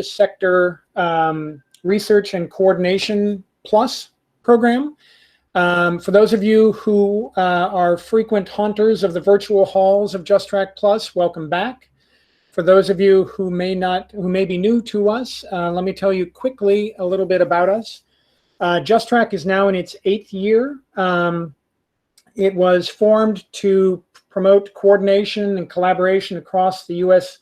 Sector Research and Coordination Plus program. For those of you who are frequent haunters of the virtual halls of JustTrack Plus, welcome back. For those of you who may be new to us, let me tell you quickly a little bit about us. JustTrack is now in its 8th year. It was formed to promote coordination and collaboration across the U.S.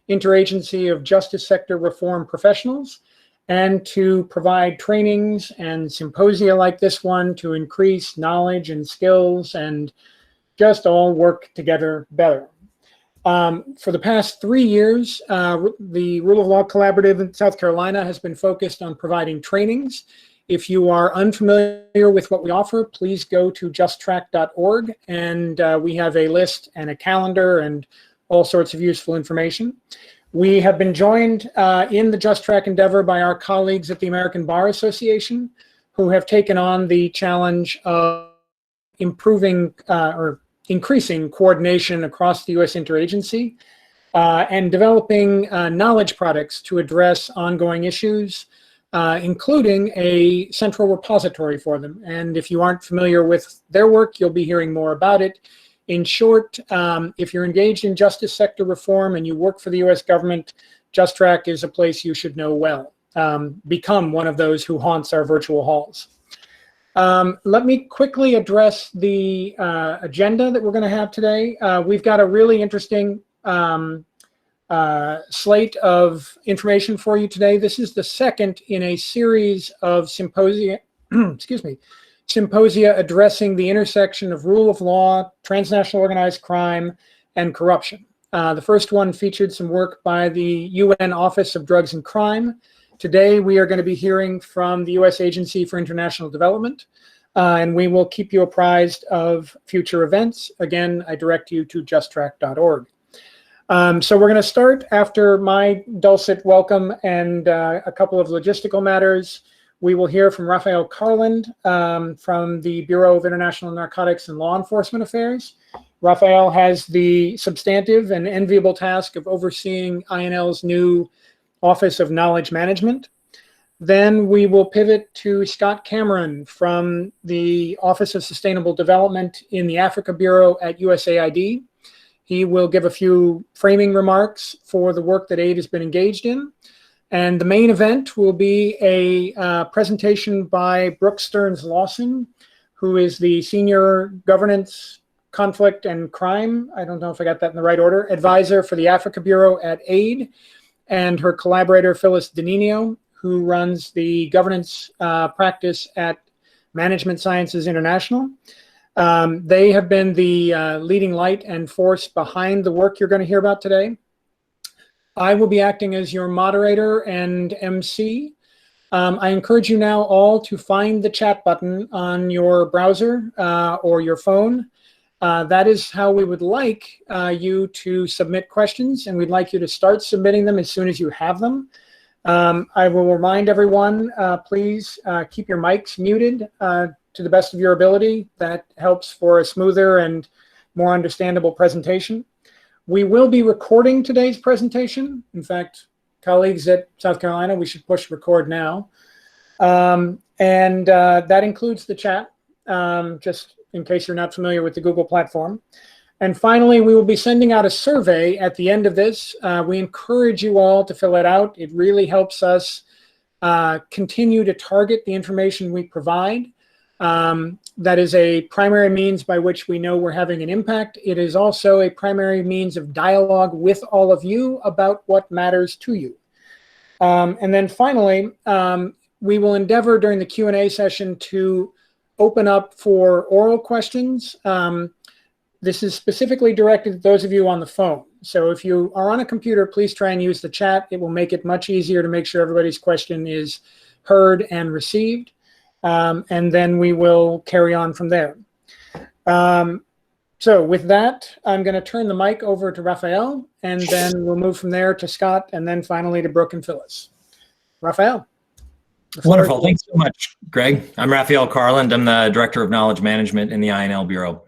Interagency of Justice Sector Reform professionals, and to provide trainings and symposia like this one to increase knowledge and skills and just all work together better. For the past 3 years, the Rule of Law Collaborative in South Carolina has been focused on providing trainings. If you are unfamiliar with what we offer, please go to justtrack.org, and we have a list and a calendar and all sorts of useful information. We have been joined in the JustTrack endeavor by our colleagues at the American Bar Association, who have taken on the challenge of improving or increasing coordination across the U.S. interagency and developing knowledge products to address ongoing issues, including a central repository for them. And if you aren't familiar with their work, you'll be hearing more about it. In short, if you're engaged in justice sector reform and you work for the U.S. government, JustTrack is a place you should know well. Become one of those who haunts our virtual halls. Let me quickly address the agenda that we're going to have today. We've got a really interesting slate of information for you today. This is the second in a series of symposia, symposia addressing the intersection of rule of law, transnational organized crime, and corruption. The first one featured some work by the UN Office of Drugs and Crime. Today, we are going to be hearing from the U.S. Agency for International Development, and we will keep you apprised of future events. Again, I direct you to justtrack.org. So we're going to start after my dulcet welcome and a couple of logistical matters. We will hear from Raphael Carland from the Bureau of International Narcotics and Law Enforcement Affairs. Raphael has the substantive and enviable task of overseeing INL's new Office of Knowledge Management. Then we will pivot to Scott Cameron from the Office of Sustainable Development in the Africa Bureau at USAID. He will give a few framing remarks for the work that AID has been engaged in. And the main event will be a presentation by Brooke Stearns Lawson, who is the Senior Governance, Conflict, and Crime, I don't know if I got that in the right order, advisor for the Africa Bureau at AID, and her collaborator, Phyllis Denino, who runs the governance practice at Management Sciences International. They have been the leading light and force behind the work you're going to hear about today. I will be acting as your moderator and MC. I encourage you now all to find the chat button on your browser or your phone. That is how we would like you to submit questions, and we'd like you to start submitting them as soon as you have them. I will remind everyone, please keep your mics muted to the best of your ability. That helps for a smoother and more understandable presentation. We will be recording today's presentation. In fact, colleagues at South Carolina, we should push record now. That includes the chat, just in case you're not familiar with the Google platform. And finally, we will be sending out a survey at the end of this. We encourage you all to fill it out. It really helps us continue to target the information we provide. That is a primary means by which we know we're having an impact. It is also a primary means of dialogue with all of you about what matters to you. And then finally, we will endeavor during the Q&A session to open up for oral questions. This is specifically directed to those of you on the phone. So if you are on a computer, please try and use the chat. It will make it much easier to make sure everybody's question is heard and received. And then we will carry on from there. So with that, I'm going to turn the mic over to Raphael, and then we'll move from there to Scott, and then finally to Brooke and Phyllis. Raphael. Wonderful. Thanks so much, Greg. I'm Raphael Carland. I'm the Director of Knowledge Management in the INL Bureau.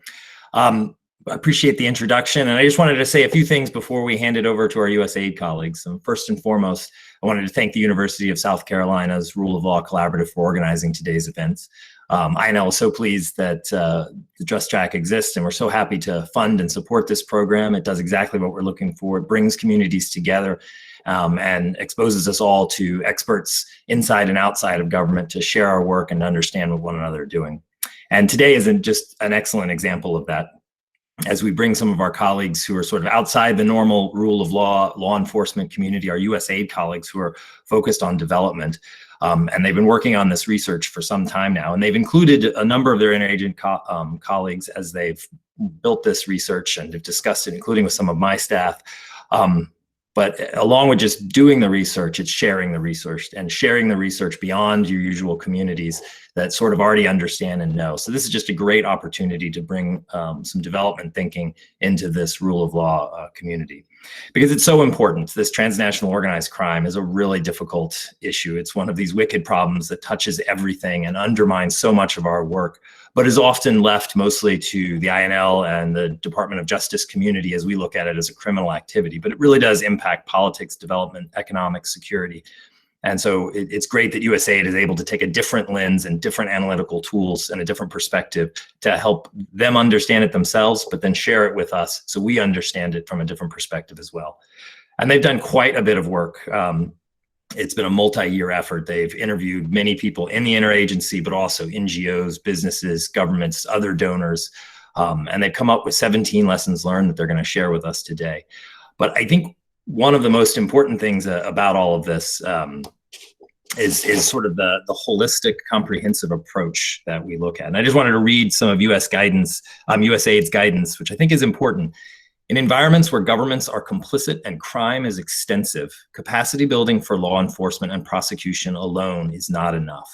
I appreciate the introduction, and I just wanted to say a few things before we hand it over to our USAID colleagues. So first and foremost, I wanted to thank the University of South Carolina's Rule of Law Collaborative for organizing today's events. INL is so pleased that the Just Track exists, and we're so happy to fund and support this program. It does exactly what we're looking for. It brings communities together and exposes us all to experts inside and outside of government to share our work and understand what one another are doing. And today is just an excellent example of that, as we bring some of our colleagues who are sort of outside the normal rule of law enforcement community, our USAID colleagues who are focused on development. And they've been working on this research for some time now, and they've included a number of their interagent colleagues as they've built this research and have discussed it, including with some of my staff. But along with just doing the research, it's sharing the research and sharing the research beyond your usual communities that sort of already understand and know. So this is just a great opportunity to bring some development thinking into this rule of law community, because it's so important. This transnational organized crime is a really difficult issue. It's one of these wicked problems that touches everything and undermines so much of our work, but is often left mostly to the INL and the Department of Justice community as we look at it as a criminal activity. But it really does impact politics, development, economic security. And so it's great that USAID is able to take a different lens and different analytical tools and a different perspective to help them understand it themselves, but then share it with us so we understand it from a different perspective as well. And they've done quite a bit of work. It's been a multi-year effort. They've interviewed many people in the interagency, but also NGOs, businesses, governments, other donors, and they've come up with 17 lessons learned that they're going to share with us today. But I think one of the most important things about all of this is sort of the holistic, comprehensive approach that we look at. And I just wanted to read some of USAID's guidance, which I think is important. In environments where governments are complicit and crime is extensive, capacity building for law enforcement and prosecution alone is not enough.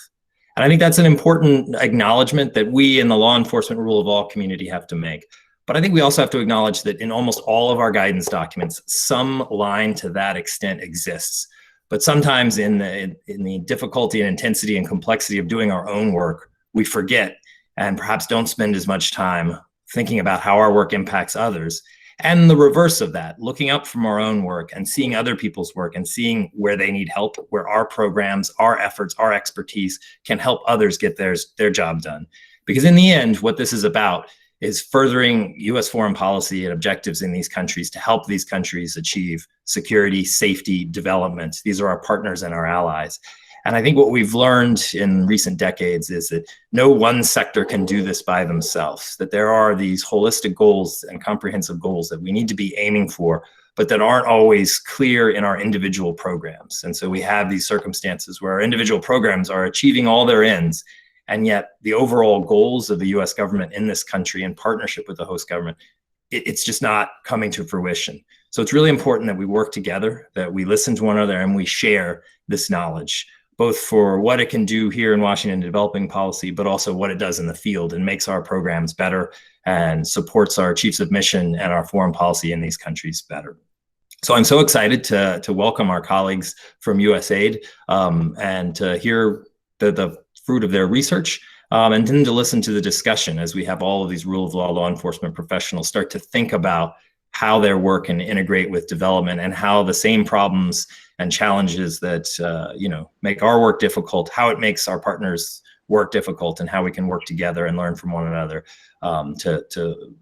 And I think that's an important acknowledgement that we in the law enforcement rule of law community have to make. But I think we also have to acknowledge that in almost all of our guidance documents, some line to that extent exists. But sometimes in the difficulty and intensity and complexity of doing our own work, we forget and perhaps don't spend as much time thinking about how our work impacts others. And the reverse of that, looking up from our own work and seeing other people's work and seeing where they need help, where our programs, our efforts, our expertise can help others get their job done. Because in the end, what this is about is furthering U.S. foreign policy and objectives in these countries to help these countries achieve security, safety, development. These are our partners and our allies. And I think what we've learned in recent decades is that no one sector can do this by themselves, that there are these holistic goals and comprehensive goals that we need to be aiming for, but that aren't always clear in our individual programs. And so we have these circumstances where our individual programs are achieving all their ends, and yet the overall goals of the US government in this country in partnership with the host government, it's just not coming to fruition. So it's really important that we work together, that we listen to one another and we share this knowledge, both for what it can do here in Washington developing policy, but also what it does in the field and makes our programs better and supports our chiefs of mission and our foreign policy in these countries better. So I'm so excited to welcome our colleagues from USAID and to hear the fruit of their research, and then to listen to the discussion as we have all of these rule of law enforcement professionals start to think about how their work can integrate with development and how the same problems and challenges that make our work difficult, how it makes our partners' work difficult, and how we can work together and learn from one another to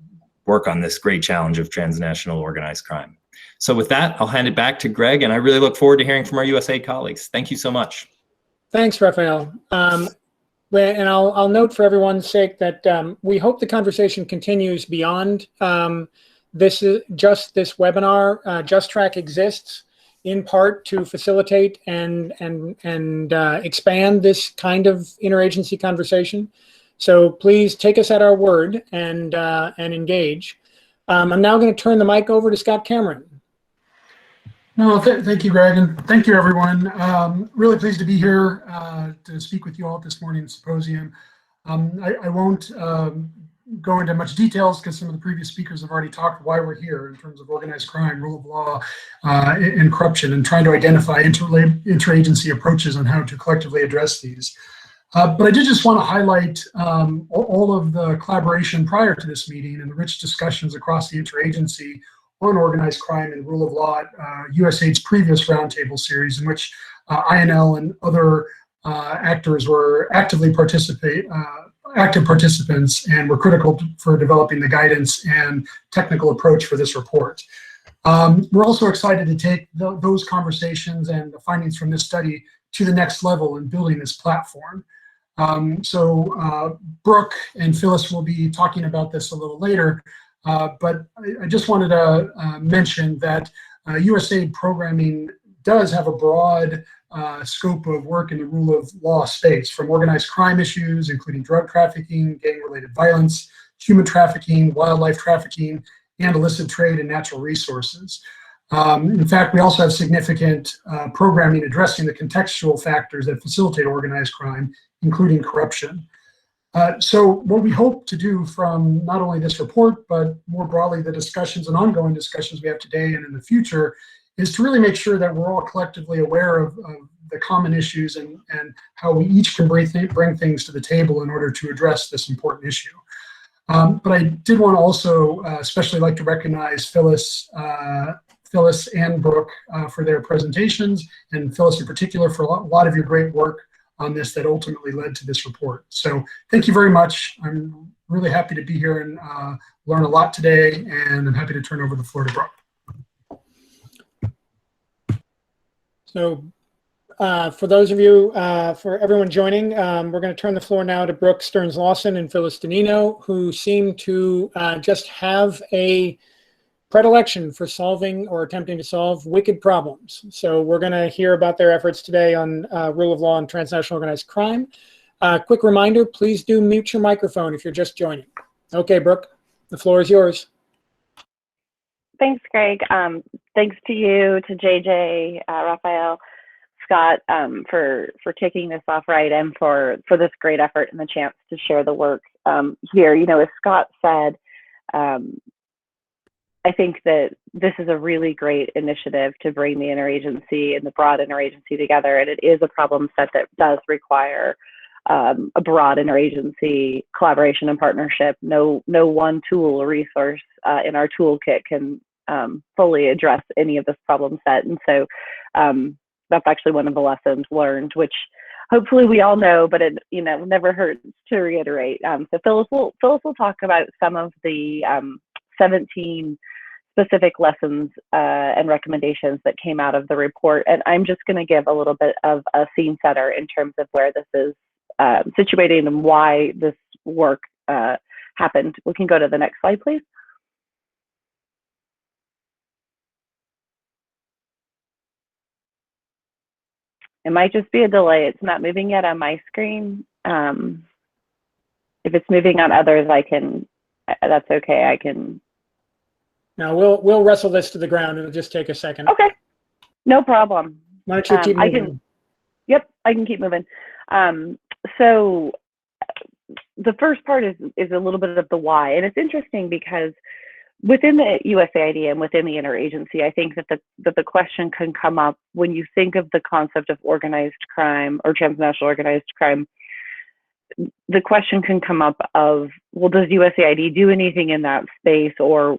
work on this great challenge of transnational organized crime. So with that, I'll hand it back to Greg, and I really look forward to hearing from our USAID colleagues. Thank you so much. Thanks, Raphael. And I'll note for everyone's sake that we hope the conversation continues beyond this webinar. Just Track exists in part to facilitate and expand this kind of interagency conversation. So please take us at our word and engage. I'm now going to turn the mic over to Scott Cameron. No, thank you, Greg, and thank you, everyone. Really pleased to be here to speak with you all at this morning's symposium. I won't go into much details because some of the previous speakers have already talked why we're here in terms of organized crime, rule of law, and corruption, and trying to identify interagency approaches on how to collectively address these. But I did just want to highlight all of the collaboration prior to this meeting and the rich discussions across the interagency on organized crime and rule of law at USAID's previous roundtable series, in which INL and other actors were active participants and were critical for developing the guidance and technical approach for this report. We're also excited to take those conversations and the findings from this study to the next level in building this platform. Brooke and Phyllis will be talking about this a little later, but I just wanted to mention that USAID programming does have a broad scope of work in the rule of law space, from organized crime issues, including drug trafficking, gang-related violence, human trafficking, wildlife trafficking, and illicit trade in natural resources. In fact, we also have significant programming addressing the contextual factors that facilitate organized crime, including corruption. So what we hope to do from not only this report, but more broadly the discussions and ongoing discussions we have today and in the future, is to really make sure that we're all collectively aware of the common issues and how we each can bring things to the table in order to address this important issue. But I did want to also especially like to recognize Phyllis and Brooke for their presentations, and Phyllis in particular for a lot of your great work on this that ultimately led to this report. So thank you very much. I'm really happy to be here and learn a lot today, and I'm happy to turn over the floor to Brooke. So for those of you, for everyone joining, we're going to turn the floor now to Brooke Stearns-Lawson and Phyllis Donino, who seem to just have a predilection for solving or attempting to solve wicked problems. So we're going to hear about their efforts today on rule of law and transnational organized crime. Quick reminder, please do mute your microphone if you're just joining. Okay, Brooke, the floor is yours. Thanks, Greg. Thanks to you, to JJ, Raphael, Scott, for kicking this off right, and for this great effort and the chance to share the work here. You know, as Scott said, I think that this is a really great initiative to bring the interagency and the broad interagency together, and it is a problem set that does require a broad interagency collaboration and partnership. No one tool or resource in our toolkit can fully address any of this problem set, and so that's actually one of the lessons learned, which hopefully we all know, but it never hurts to reiterate. So Phyllis will talk about some of the 17 specific lessons and recommendations that came out of the report, and I'm just going to give a little bit of a scene setter in terms of where this is situated and why this work happened. We can go to the next slide, please. It might just be a delay. It's not moving yet on my screen. If it's moving on others, that's okay. I can. Now we'll wrestle this to the ground. It'll just take a second. Okay, no problem. Why don't you keep moving? Yep, I can keep moving. So the first part is a little bit of the why, and it's interesting because within the USAID and within the interagency, I think that the question can come up when you think of the concept of organized crime or transnational organized crime. The question can come up of, well, does USAID do anything in that space, or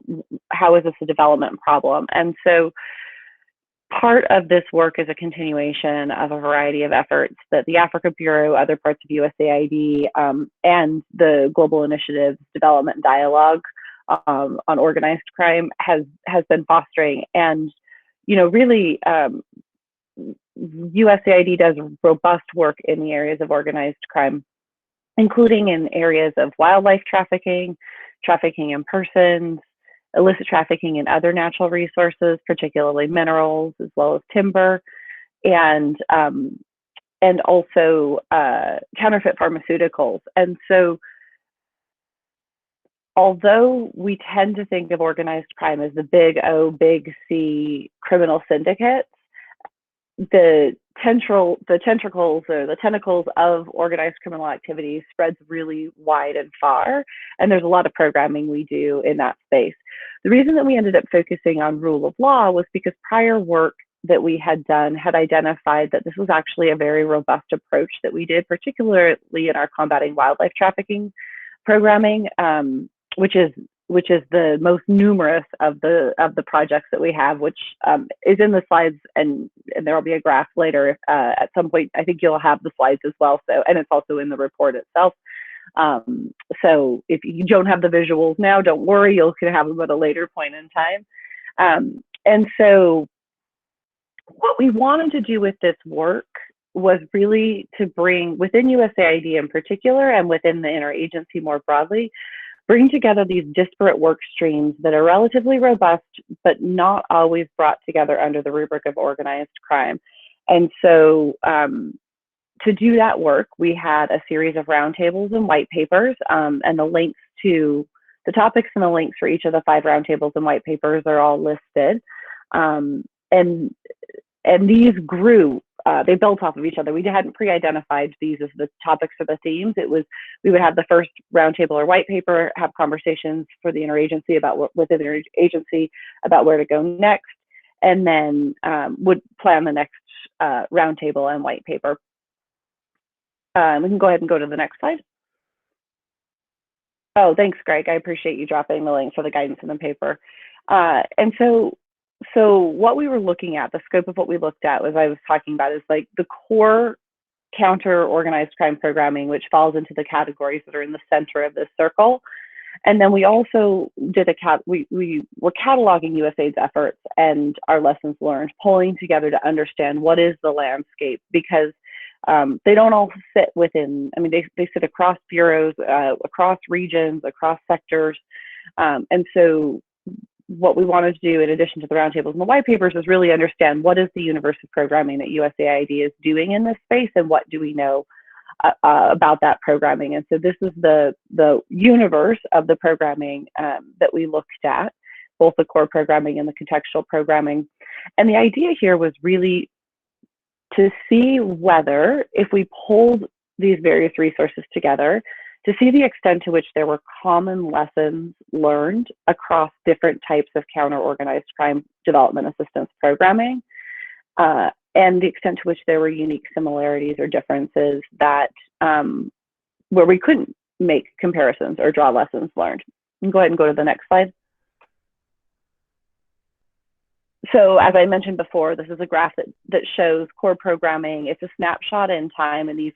how is this a development problem? And so part of this work is a continuation of a variety of efforts that the Africa Bureau, other parts of USAID, and the Global Initiatives Development Dialogue on organized crime has been fostering. And, you know, really, USAID does robust work in the areas of organized crime, including in areas of wildlife trafficking, trafficking in persons, illicit trafficking in other natural resources, particularly minerals, as well as timber, and also counterfeit pharmaceuticals. And so, although we tend to think of organized crime as the big O, big C criminal syndicates, the tentacles or the tentacles of organized criminal activities spreads really wide and far, and there's a lot of programming we do in that space. The reason that we ended up focusing on rule of law was because prior work that we had done had identified that this was actually a very robust approach that we did, particularly in our combating wildlife trafficking programming, which is which is the most numerous of the projects that we have, which is in the slides, and there will be a graph later at some point. I think you'll have the slides as well. So, and it's also in the report itself. So if you don't have the visuals now, don't worry, you'll can have them at a later point in time. And so what we wanted to do with this work was really to bring, within USAID in particular, and within the interagency more broadly, bring together these disparate work streams that are relatively robust, but not always brought together under the rubric of organized crime. And so to do that work, we had a series of roundtables and white papers, and the links to the topics and the links for each of the 5 roundtables and white papers are all listed. And these grew, they built off of each other. We hadn't pre-identified these as the topics or the themes. It was, we would have the first roundtable or white paper, have conversations for the interagency about within the interagency about where to go next, and then would plan the next roundtable and white paper. We can go ahead and go to the next slide. Oh, thanks, Greg. I appreciate you dropping the link for the guidance in the paper. And so what we were looking at, the scope of what we looked at, was I was talking about, is like the core counter organized crime programming, which falls into the categories that are in the center of this circle. And then we also did we were cataloging USAID's efforts and our lessons learned, pulling together to understand what is the landscape, because they don't all sit within, I mean, they sit across bureaus, across regions, across sectors. And so what we wanted to do, in addition to the roundtables and the white papers, is really understand what is the universe of programming that USAID is doing in this space, and what do we know about that programming. And so this is the universe of the programming that we looked at, both the core programming and the contextual programming. And the idea here was really to see whether, if we pulled these various resources together, to see the extent to which there were common lessons learned across different types of counter-organized crime development assistance programming, and the extent to which there were unique similarities or differences that where we couldn't make comparisons or draw lessons learned. You can go ahead and go to the next slide. So as I mentioned before, this is a graph that shows core programming. It's a snapshot in time, and these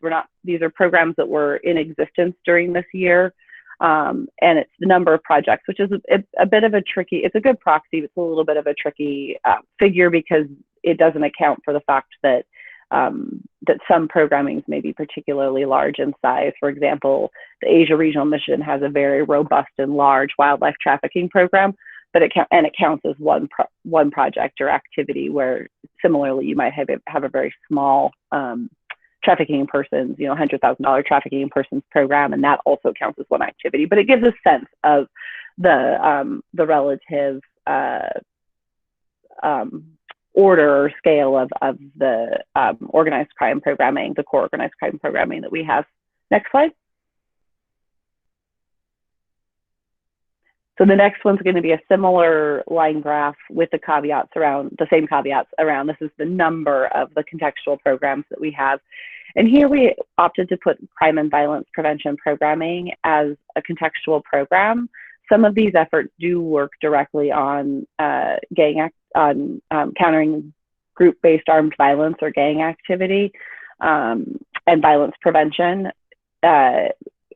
are programs that were in existence during this year. And it's the number of projects, which is a bit of a tricky, it's a good proxy, but it's a little bit of a tricky figure, because it doesn't account for the fact that that some programmings may be particularly large in size. For example, the Asia Regional Mission has a very robust and large wildlife trafficking program, but it counts as one project or activity, where similarly you might have a very small trafficking in persons, $100,000 trafficking in persons program, and that also counts as one activity. But it gives a sense of the relative order or scale of the organized crime programming, the core organized crime programming that we have. Next slide. So the next one's going to be a similar line graph with the caveats around, the same caveats around, this is the number of the contextual programs that we have. And here we opted to put crime and violence prevention programming as a contextual program. Some of these efforts do work directly on countering group-based armed violence or gang activity and violence prevention.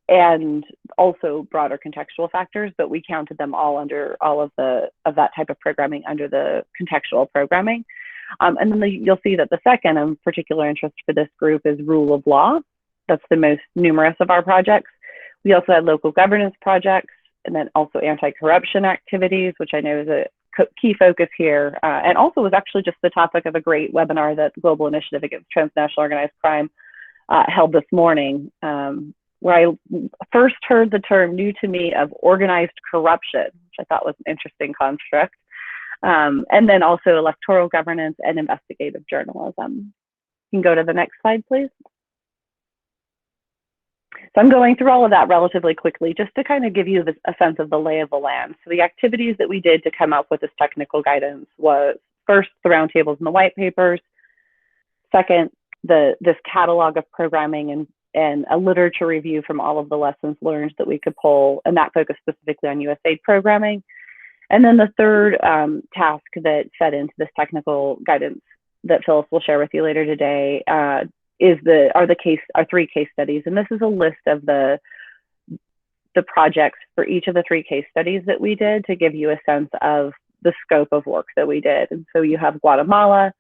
And also broader contextual factors, but we counted them all under all of that type of programming under the contextual programming. And then you'll see that the second of particular interest for this group is rule of law. That's the most numerous of our projects. We also had local governance projects, and then also anti-corruption activities, which I know is a key focus here, and also was actually just the topic of a great webinar that Global Initiative Against Transnational Organized Crime held this morning, where I first heard the term, new to me, of organized corruption, which I thought was an interesting construct, and then also electoral governance and investigative journalism. You can go to the next slide, please. So I'm going through all of that relatively quickly, just to kind of give you a sense of the lay of the land. So the activities that we did to come up with this technical guidance was, first, the roundtables and the white papers. Second, this catalog of programming and a literature review from all of the lessons learned that we could pull, and that focused specifically on USAID programming. And then the third task that fed into this technical guidance that Phyllis will share with you later today are three case studies. And this is a list of the projects for each of the three case studies that we did to give you a sense of the scope of work that we did. And so you have Guatemala,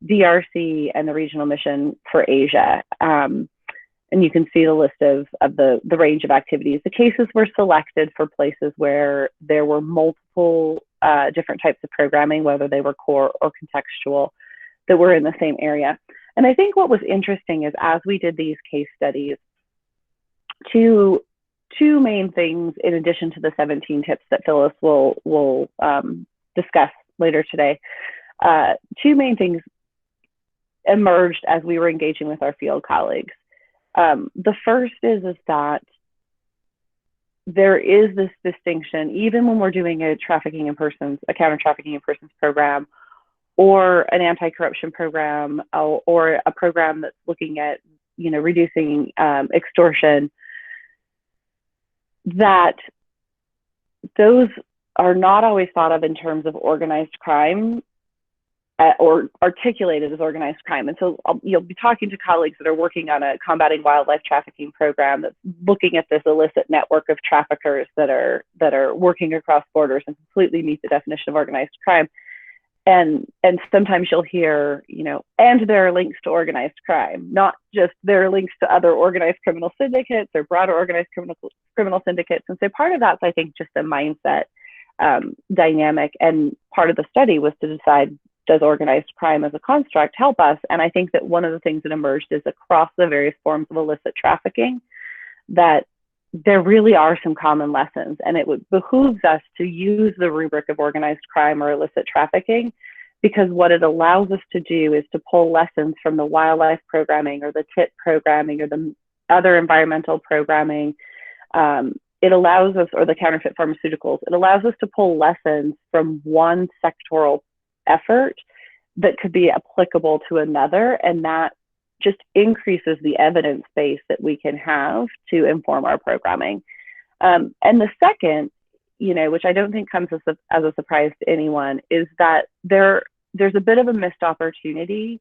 DRC, and the Regional Mission for Asia. And you can see the list of the range of activities. The cases were selected for places where there were multiple different types of programming, whether they were core or contextual, that were in the same area. And I think what was interesting is as we did these case studies, two main things, in addition to the 17 tips that Phyllis will discuss later today, two main things emerged as we were engaging with our field colleagues. The first is that there is this distinction, even when we're doing a counter trafficking in persons program, or an anti-corruption program, or a program that's looking at, reducing extortion, that those are not always thought of in terms of organized crime or articulated as organized crime. And so you'll be talking to colleagues that are working on a combating wildlife trafficking program that's looking at this illicit network of traffickers that are working across borders and completely meet the definition of organized crime. And sometimes you'll hear, and there are links to organized crime, not just there are links to other organized criminal syndicates or broader organized criminal syndicates. And so part of that's, I think, just a mindset dynamic. And part of the study was to decide, does organized crime as a construct help us? And I think that one of the things that emerged is across the various forms of illicit trafficking, that there really are some common lessons, and it behooves us to use the rubric of organized crime or illicit trafficking, because what it allows us to do is to pull lessons from the wildlife programming or the TIP programming or the other environmental programming. It allows us, or the counterfeit pharmaceuticals, it allows us to pull lessons from one sectoral effort that could be applicable to another, and that just increases the evidence base that we can have to inform our programming. And the second, which I don't think comes as a surprise to anyone, is that there's a bit of a missed opportunity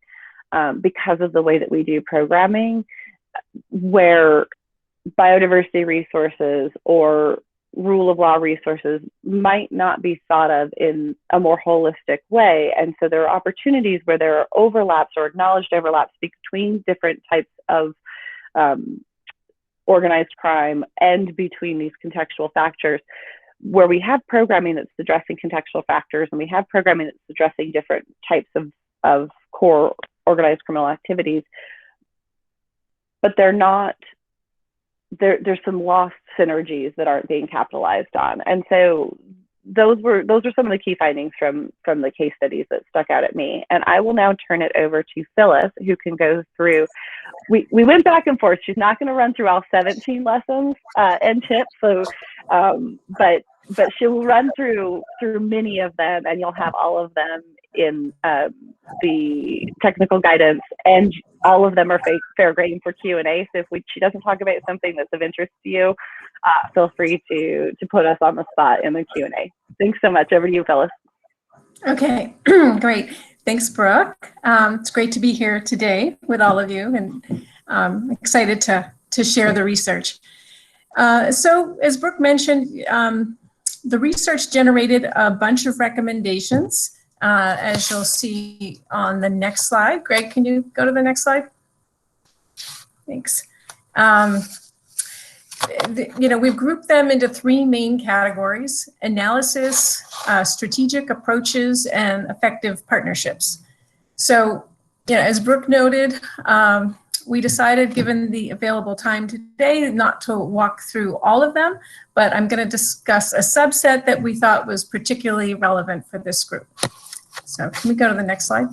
because of the way that we do programming, where biodiversity resources or rule of law resources might not be thought of in a more holistic way. And so there are opportunities where there are overlaps or acknowledged overlaps between different types of organized crime and between these contextual factors, where we have programming that's addressing contextual factors and we have programming that's addressing different types of core organized criminal activities, but they're not, there's some lost synergies that aren't being capitalized on. And so those are some of the key findings from the case studies that stuck out at me. And I will now turn it over to Phyllis, who can go through, we went back and forth. She's not going to run through all 17 lessons and tips. So, but she will run through many of them, and you'll have all of them in the technical guidance, and all of them are fair game for Q&A. So if she doesn't talk about something that's of interest to you, feel free to put us on the spot in the Q&A. Thanks so much. Over to you, Phyllis. Okay, great. Thanks, Brooke. It's great to be here today with all of you, and I'm excited to share the research. So as Brooke mentioned, the research generated a bunch of recommendations, as you'll see on the next slide. Greg, can you go to the next slide? Thanks. We've grouped them into three main categories: analysis, strategic approaches, and effective partnerships. So, as Brooke noted, we decided, given the available time today, not to walk through all of them, but I'm going to discuss a subset that we thought was particularly relevant for this group. So can we go to the next slide?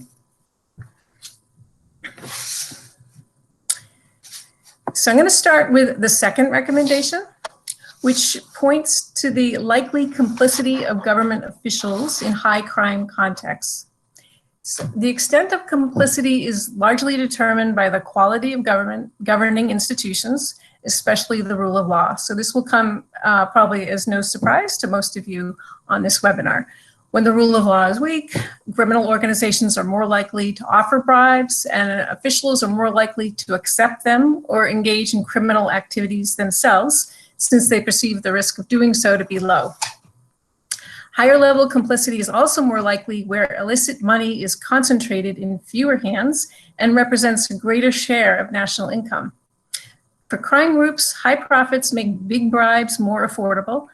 So I'm going to start with the second recommendation, which points to the likely complicity of government officials in high crime contexts. So the extent of complicity is largely determined by the quality of governing institutions, especially the rule of law. So this will come probably as no surprise to most of you on this webinar. When the rule of law is weak, criminal organizations are more likely to offer bribes, and officials are more likely to accept them or engage in criminal activities themselves, since they perceive the risk of doing so to be low. Higher level complicity is also more likely where illicit money is concentrated in fewer hands and represents a greater share of national income. For crime groups, high profits make big bribes more affordable.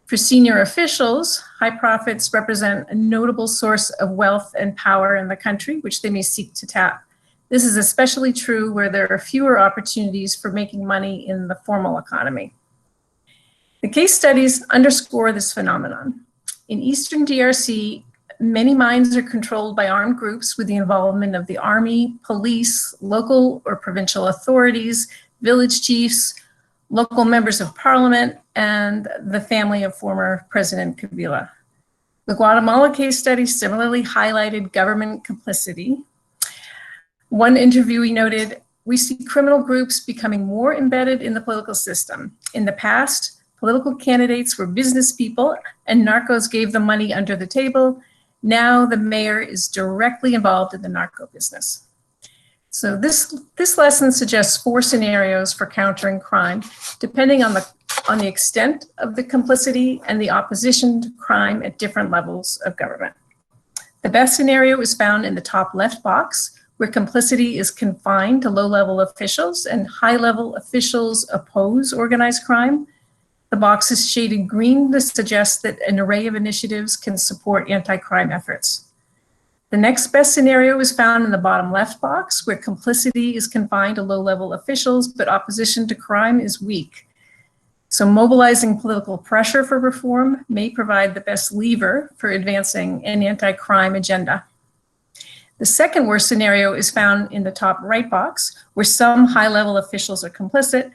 For senior officials, high profits represent a notable source of wealth and power in the country, which they may seek to tap. This is especially true where there are fewer opportunities for making money in the formal economy. The case studies underscore this phenomenon. In Eastern DRC, many mines are controlled by armed groups with the involvement of the army, police, local or provincial authorities, village chiefs, local members of parliament, and the family of former President Kabila. The Guatemala case study similarly highlighted government complicity. One interviewee noted, "We see criminal groups becoming more embedded in the political system. In the past, political candidates were business people and narcos gave them money under the table. Now the mayor is directly involved in the narco business." So this lesson suggests 4 scenarios for countering crime, depending on the extent of the complicity and the opposition to crime at different levels of government. The best scenario is found in the top left box, where complicity is confined to low-level officials and high-level officials oppose organized crime. The box is shaded green to suggest that an array of initiatives can support anti-crime efforts. The next best scenario is found in the bottom left box, where complicity is confined to low-level officials, but opposition to crime is weak. So mobilizing political pressure for reform may provide the best lever for advancing an anti-crime agenda. The second worst scenario is found in the top right box, where some high-level officials are complicit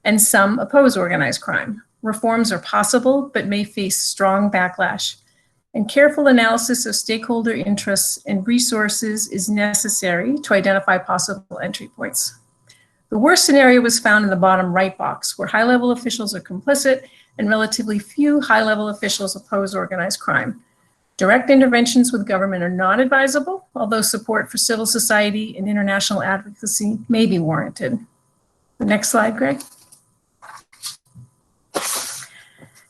and some oppose organized crime. Reforms are possible, but may face strong backlash. And careful analysis of stakeholder interests and resources is necessary to identify possible entry points. The worst scenario was found in the bottom right box, where high-level officials are complicit and relatively few high-level officials oppose organized crime. Direct interventions with government are not advisable, although support for civil society and international advocacy may be warranted. The next slide, Greg.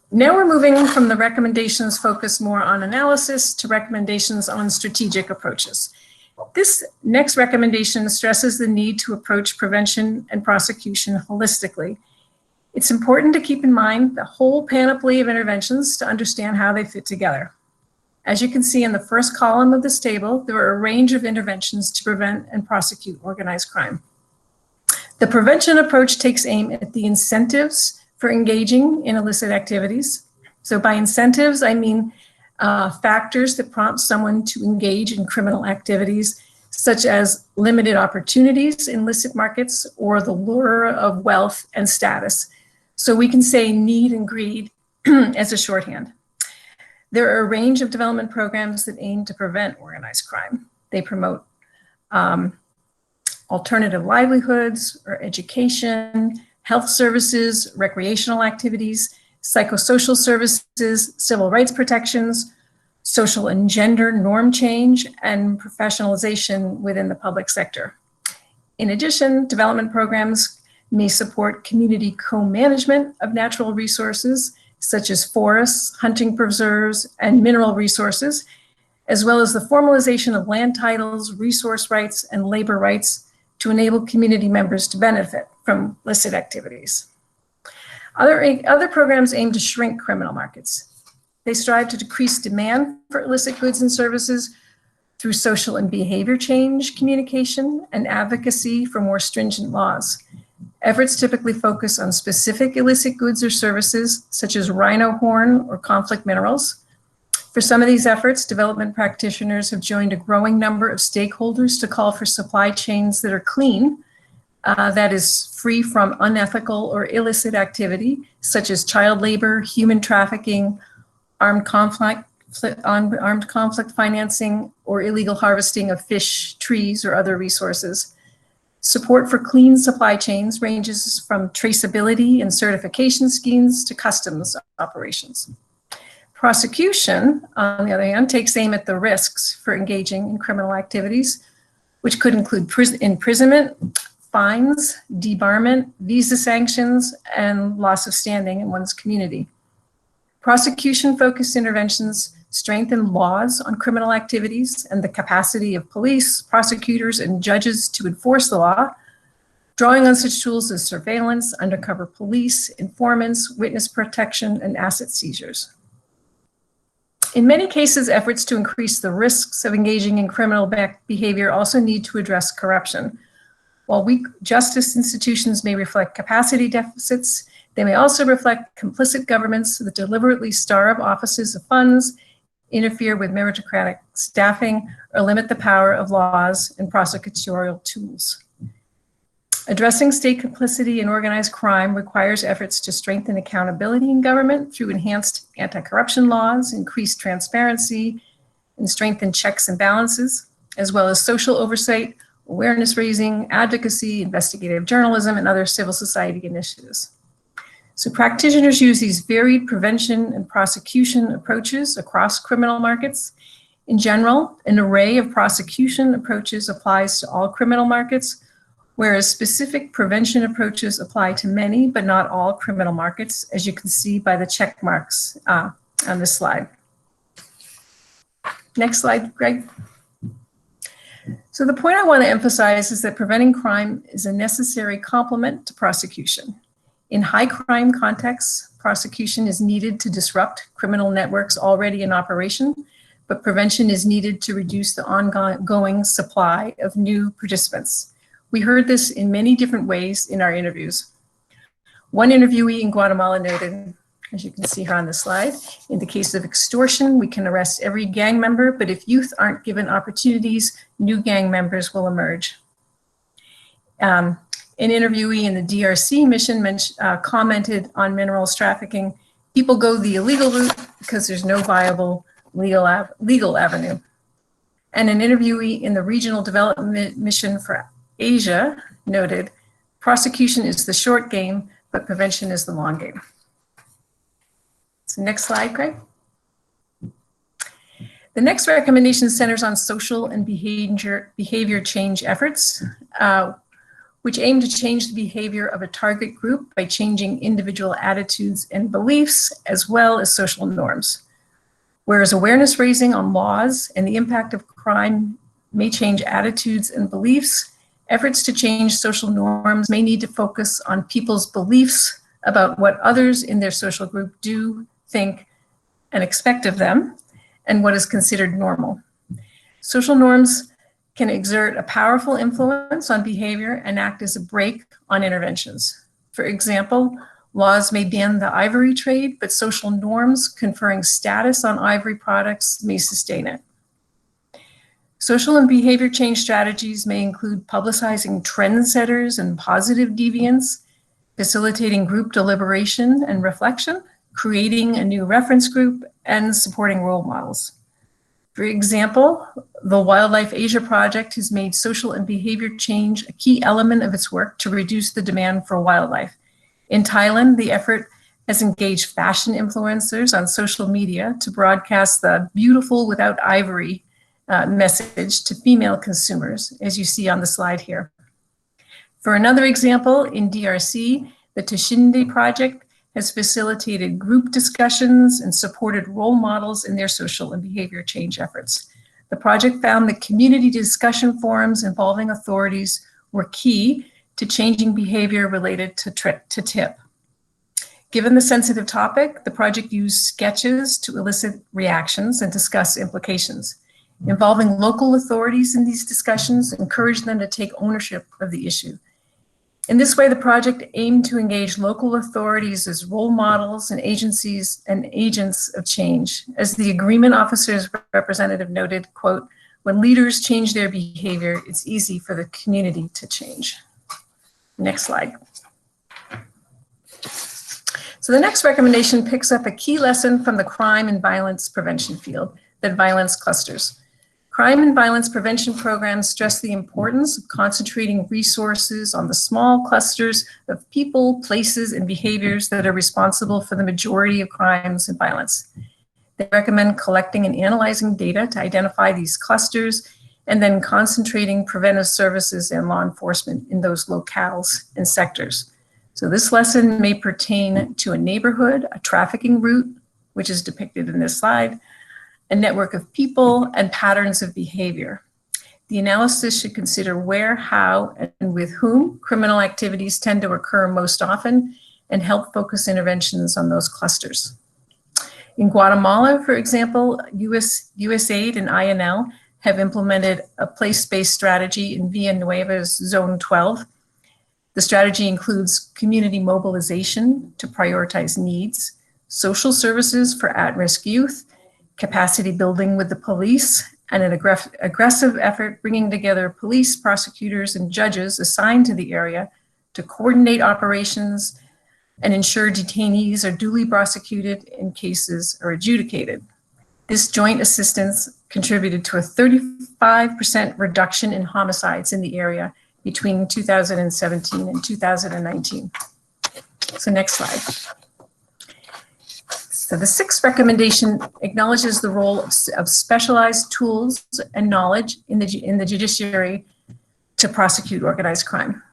Now we're moving from the recommendations focused more on analysis to recommendations on strategic approaches. This next recommendation stresses the need to approach prevention and prosecution holistically. It's important to keep in mind the whole panoply of interventions to understand how they fit together. As you can see in the first column of this table, there are a range of interventions to prevent and prosecute organized crime. The prevention approach takes aim at the incentives for engaging in illicit activities. So by incentives, I mean factors that prompt someone to engage in criminal activities, such as limited opportunities in illicit markets or the lure of wealth and status. So we can say need and greed as a shorthand. There are a range of development programs that aim to prevent organized crime. They promote alternative livelihoods or education, health services, recreational activities, psychosocial services, civil rights protections, social and gender norm change, and professionalization within the public sector. In addition, development programs may support community co-management of natural resources, such as forests, hunting preserves, and mineral resources, as well as the formalization of land titles, resource rights, and labor rights to enable community members to benefit from illicit activities. Other programs aim to shrink criminal markets. They strive to decrease demand for illicit goods and services through social and behavior change communication and advocacy for more stringent laws. Efforts typically focus on specific illicit goods or services, such as rhino horn or conflict minerals. For some of these efforts, development practitioners have joined a growing number of stakeholders to call for supply chains that are clean, that is free from unethical or illicit activity, such as child labor, human trafficking, armed conflict, armed conflict financing, or illegal harvesting of fish, trees, or other resources. Support for clean supply chains ranges from traceability and certification schemes to customs operations. Prosecution, on the other hand, takes aim at the risks for engaging in criminal activities, which could include imprisonment, fines, debarment, visa sanctions, and loss of standing in one's community. Prosecution-focused interventions strengthen laws on criminal activities and the capacity of police, prosecutors, and judges to enforce the law, drawing on such tools as surveillance, undercover police, informants, witness protection, and asset seizures. In many cases, efforts to increase the risks of engaging in criminal behavior also need to address corruption. While weak justice institutions may reflect capacity deficits, they may also reflect complicit governments that deliberately starve offices of funds, interfere with meritocratic staffing, or limit the power of laws and prosecutorial tools. Addressing state complicity in organized crime requires efforts to strengthen accountability in government through enhanced anti-corruption laws, increased transparency, and strengthened checks and balances, as well as social oversight, awareness raising, advocacy, investigative journalism, and other civil society initiatives. So practitioners use these varied prevention and prosecution approaches across criminal markets. In general, an array of prosecution approaches applies to all criminal markets, whereas specific prevention approaches apply to many, but not all criminal markets, as you can see by the check marks on this slide. Next slide, Greg. So the point I want to emphasize is that preventing crime is a necessary complement to prosecution. In high crime contexts, prosecution is needed to disrupt criminal networks already in operation, but prevention is needed to reduce the ongoing supply of new participants. We heard this in many different ways in our interviews. One interviewee in Guatemala noted, as you can see here on the slide, in the case of extortion, we can arrest every gang member, but if youth aren't given opportunities, new gang members will emerge. An interviewee in the DRC mission commented on minerals trafficking. People go the illegal route because there's no viable legal avenue. And an interviewee in the Regional Development Mission for Asia noted, prosecution is the short game, but prevention is the long game. So next slide, Greg. The next recommendation centers on social and behavior change efforts, which aim to change the behavior of a target group by changing individual attitudes and beliefs, as well as social norms. Whereas awareness raising on laws and the impact of crime may change attitudes and beliefs, efforts to change social norms may need to focus on people's beliefs about what others in their social group do, think, and expect of them, and what is considered normal. Social norms can exert a powerful influence on behavior and act as a brake on interventions. For example, laws may ban the ivory trade, but social norms conferring status on ivory products may sustain it. Social and behavior change strategies may include publicizing trendsetters and positive deviants, facilitating group deliberation and reflection, creating a new reference group, and supporting role models. For example, the Wildlife Asia Project has made social and behavior change a key element of its work to reduce the demand for wildlife. In Thailand, the effort has engaged fashion influencers on social media to broadcast the beautiful without ivory message to female consumers, as you see on the slide here. For another example, in DRC, the Tashinde Project has facilitated group discussions and supported role models in their social and behavior change efforts. The project found that community discussion forums involving authorities were key to changing behavior related to TIP. Given the sensitive topic, the project used sketches to elicit reactions and discuss implications. Involving local authorities in these discussions encouraged them to take ownership of the issue. In this way, the project aimed to engage local authorities as role models and agencies and agents of change. As the agreement officer's representative noted, quote, "When leaders change their behavior, it's easy for the community to change." Next slide. So the next recommendation picks up a key lesson from the crime and violence prevention field, that violence clusters. Crime and violence prevention programs stress the importance of concentrating resources on the small clusters of people, places, and behaviors that are responsible for the majority of crimes and violence. They recommend collecting and analyzing data to identify these clusters and then concentrating preventive services and law enforcement in those locales and sectors. So this lesson may pertain to a neighborhood, a trafficking route, which is depicted in this slide, a network of people, and patterns of behavior. The analysis should consider where, how, and with whom criminal activities tend to occur most often and help focus interventions on those clusters. In Guatemala, for example, USAID and INL have implemented a place-based strategy in Villanueva's Zone 12. The strategy includes community mobilization to prioritize needs, social services for at-risk youth, capacity building with the police, and an aggressive effort bringing together police, prosecutors, and judges assigned to the area to coordinate operations and ensure detainees are duly prosecuted and cases are adjudicated. This joint assistance contributed to a 35% reduction in homicides in the area between 2017 and 2019. So next slide. So the sixth recommendation acknowledges the role of specialized tools and knowledge in the judiciary to prosecute organized crime.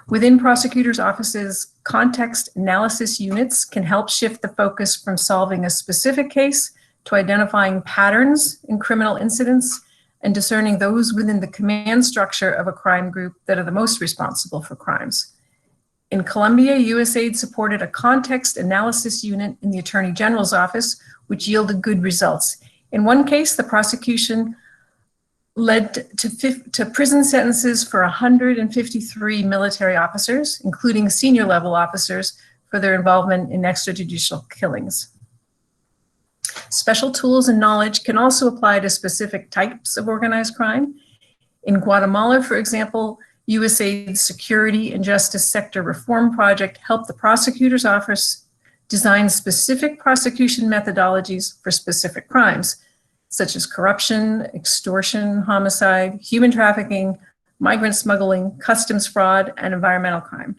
Within prosecutors' offices, context analysis units can help shift the focus from solving a specific case to identifying patterns in criminal incidents and discerning those within the command structure of a crime group that are the most responsible for crimes. In Colombia, USAID supported a context analysis unit in the Attorney General's office, which yielded good results. In one case, the prosecution led to prison sentences for 153 military officers, including senior level officers, for their involvement in extrajudicial killings. Special tools and knowledge can also apply to specific types of organized crime. In Guatemala, for example, USAID's Security and Justice Sector Reform Project helped the prosecutor's office design specific prosecution methodologies for specific crimes, such as corruption, extortion, homicide, human trafficking, migrant smuggling, customs fraud, and environmental crime.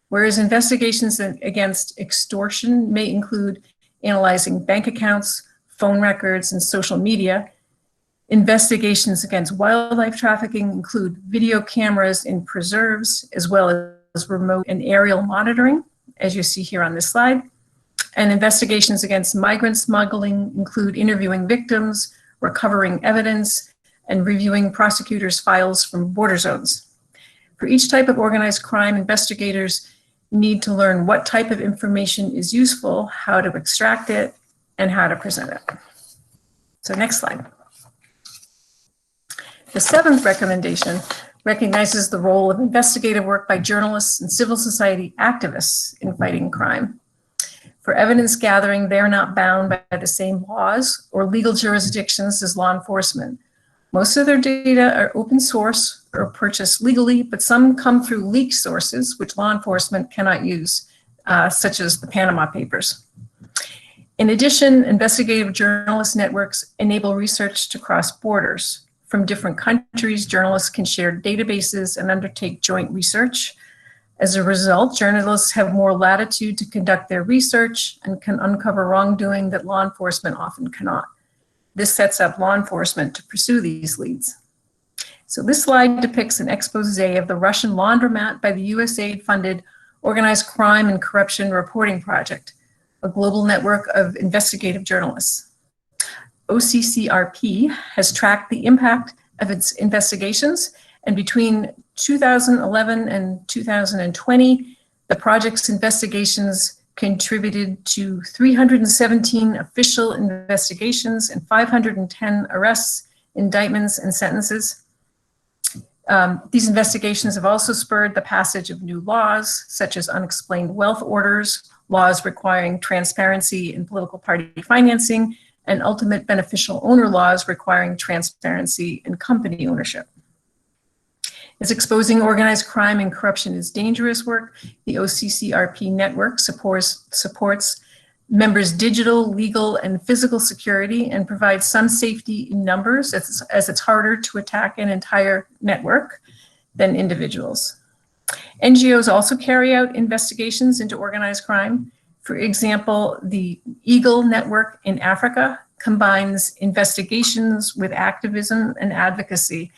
Whereas investigations against extortion may include analyzing bank accounts, phone records, and social media, investigations against wildlife trafficking include video cameras in preserves, as well as remote and aerial monitoring, as you see here on this slide. And investigations against migrant smuggling include interviewing victims, recovering evidence, and reviewing prosecutors' files from border zones. For each type of organized crime, investigators need to learn what type of information is useful, how to extract it, and how to present it. So next slide. The seventh recommendation recognizes the role of investigative work by journalists and civil society activists in fighting crime. For evidence gathering, they are not bound by the same laws or legal jurisdictions as law enforcement. Most of their data are open source or purchased legally, but some come through leaked sources, which law enforcement cannot use, such as the Panama Papers. In addition, investigative journalist networks enable research to cross borders. From different countries, journalists can share databases and undertake joint research. As a result, journalists have more latitude to conduct their research and can uncover wrongdoing that law enforcement often cannot. This sets up law enforcement to pursue these leads. So this slide depicts an expose of the Russian laundromat by the USAID-funded Organized Crime and Corruption Reporting Project, a global network of investigative journalists. OCCRP has tracked the impact of its investigations, and between 2011 and 2020, the project's investigations contributed to 317 official investigations and 510 arrests, indictments, and sentences. These investigations have also spurred the passage of new laws, such as unexplained wealth orders, laws requiring transparency in political party financing, and ultimate beneficial owner laws requiring transparency in company ownership. As exposing organized crime and corruption is dangerous work, the OCCRP network supports members' digital, legal, and physical security and provides some safety in numbers as it's harder to attack an entire network than individuals. NGOs also carry out investigations into organized crime. For example, the Eagle Network in Africa combines investigations with activism and advocacy.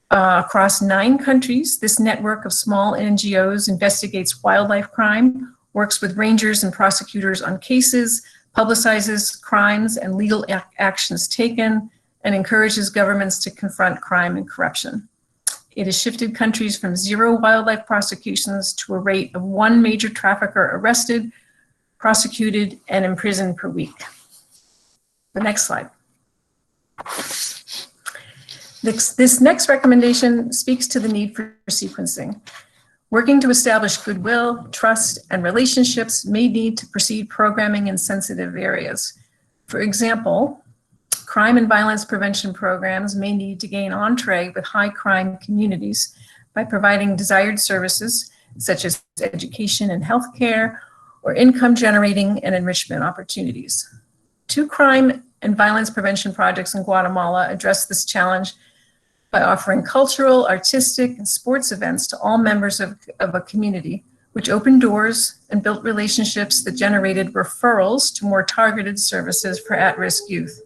Across 9 countries, this network of small NGOs investigates wildlife crime, works with rangers and prosecutors on cases, publicizes crimes and legal actions taken, and encourages governments to confront crime and corruption. It has shifted countries from 0 wildlife prosecutions to a rate of 1 major trafficker arrested, prosecuted, and imprisoned per week. The next slide. This next recommendation speaks to the need for sequencing. Working to establish goodwill, trust, and relationships may need to precede programming in sensitive areas. For example, crime and violence prevention programs may need to gain entree with high crime communities by providing desired services such as education and healthcare, or income generating and enrichment opportunities. 2 crime and violence prevention projects in Guatemala address this challenge by offering cultural, artistic, and sports events to all members of a community, which opened doors and built relationships that generated referrals to more targeted services for at-risk youth.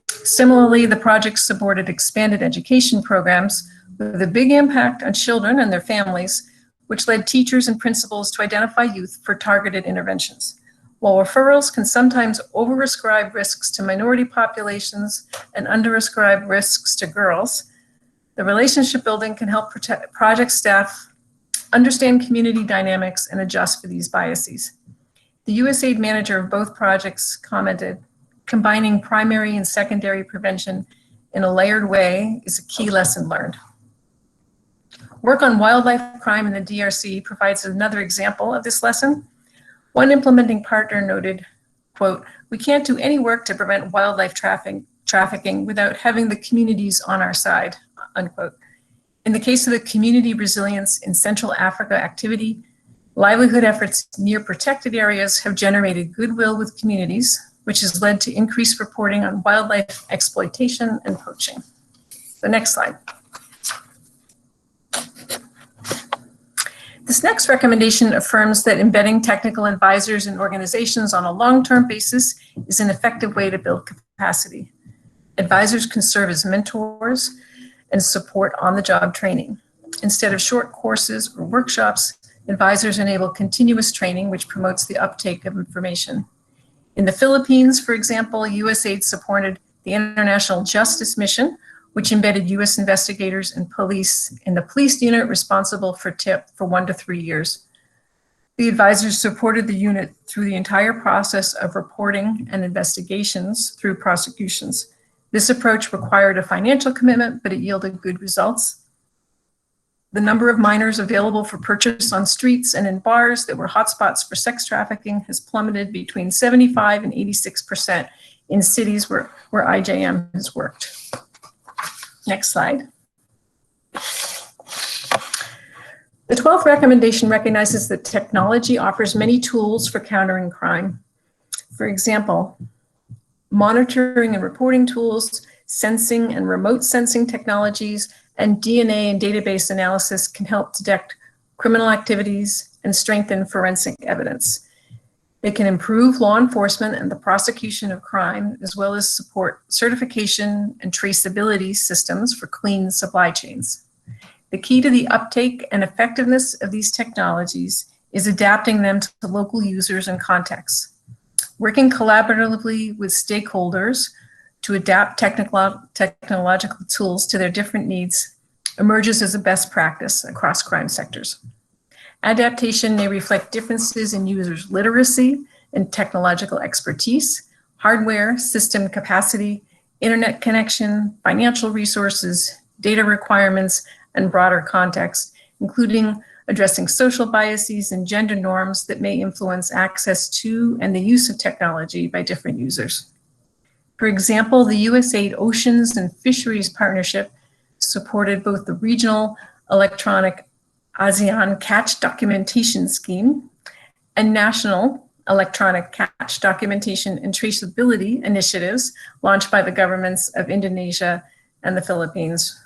Similarly, the projects supported expanded education programs with a big impact on children and their families, which led teachers and principals to identify youth for targeted interventions. While referrals can sometimes overascribe risks to minority populations and underascribe risks to girls, the relationship building can help project staff understand community dynamics and adjust for these biases. The USAID manager of both projects commented, combining primary and secondary prevention in a layered way is a key lesson learned. Work on wildlife crime in the DRC provides another example of this lesson. One implementing partner noted, quote, "We can't do any work to prevent wildlife trafficking without having the communities on our side," unquote. In the case of the community resilience in Central Africa activity, livelihood efforts near protected areas have generated goodwill with communities, which has led to increased reporting on wildlife exploitation and poaching. The next slide. This next recommendation affirms that embedding technical advisors in organizations on a long-term basis is an effective way to build capacity. Advisors can serve as mentors and support on-the-job training. Instead of short courses or workshops, advisors enable continuous training, which promotes the uptake of information. In the Philippines, for example, USAID supported the International Justice Mission, which embedded US investigators and police in the police unit responsible for TIP for 1 to 3 years. The advisors supported the unit through the entire process of reporting and investigations through prosecutions. This approach required a financial commitment, but it yielded good results. The number of minors available for purchase on streets and in bars that were hotspots for sex trafficking has plummeted between 75% and 86% in cities where IJM has worked. Next slide. The 12th recommendation recognizes that technology offers many tools for countering crime. For example, monitoring and reporting tools, sensing and remote sensing technologies, and DNA and database analysis can help detect criminal activities and strengthen forensic evidence. They can improve law enforcement and the prosecution of crime, as well as support certification and traceability systems for clean supply chains. The key to the uptake and effectiveness of these technologies is adapting them to local users and contexts. Working collaboratively with stakeholders to adapt technological tools to their different needs emerges as a best practice across crime sectors. Adaptation may reflect differences in users' literacy and technological expertise, hardware, system capacity, internet connection, financial resources, data requirements, and broader context, including addressing social biases and gender norms that may influence access to and the use of technology by different users. For example, the USAID Oceans and Fisheries Partnership supported both the regional electronic ASEAN catch documentation scheme, and national electronic catch documentation and traceability initiatives launched by the governments of Indonesia and the Philippines.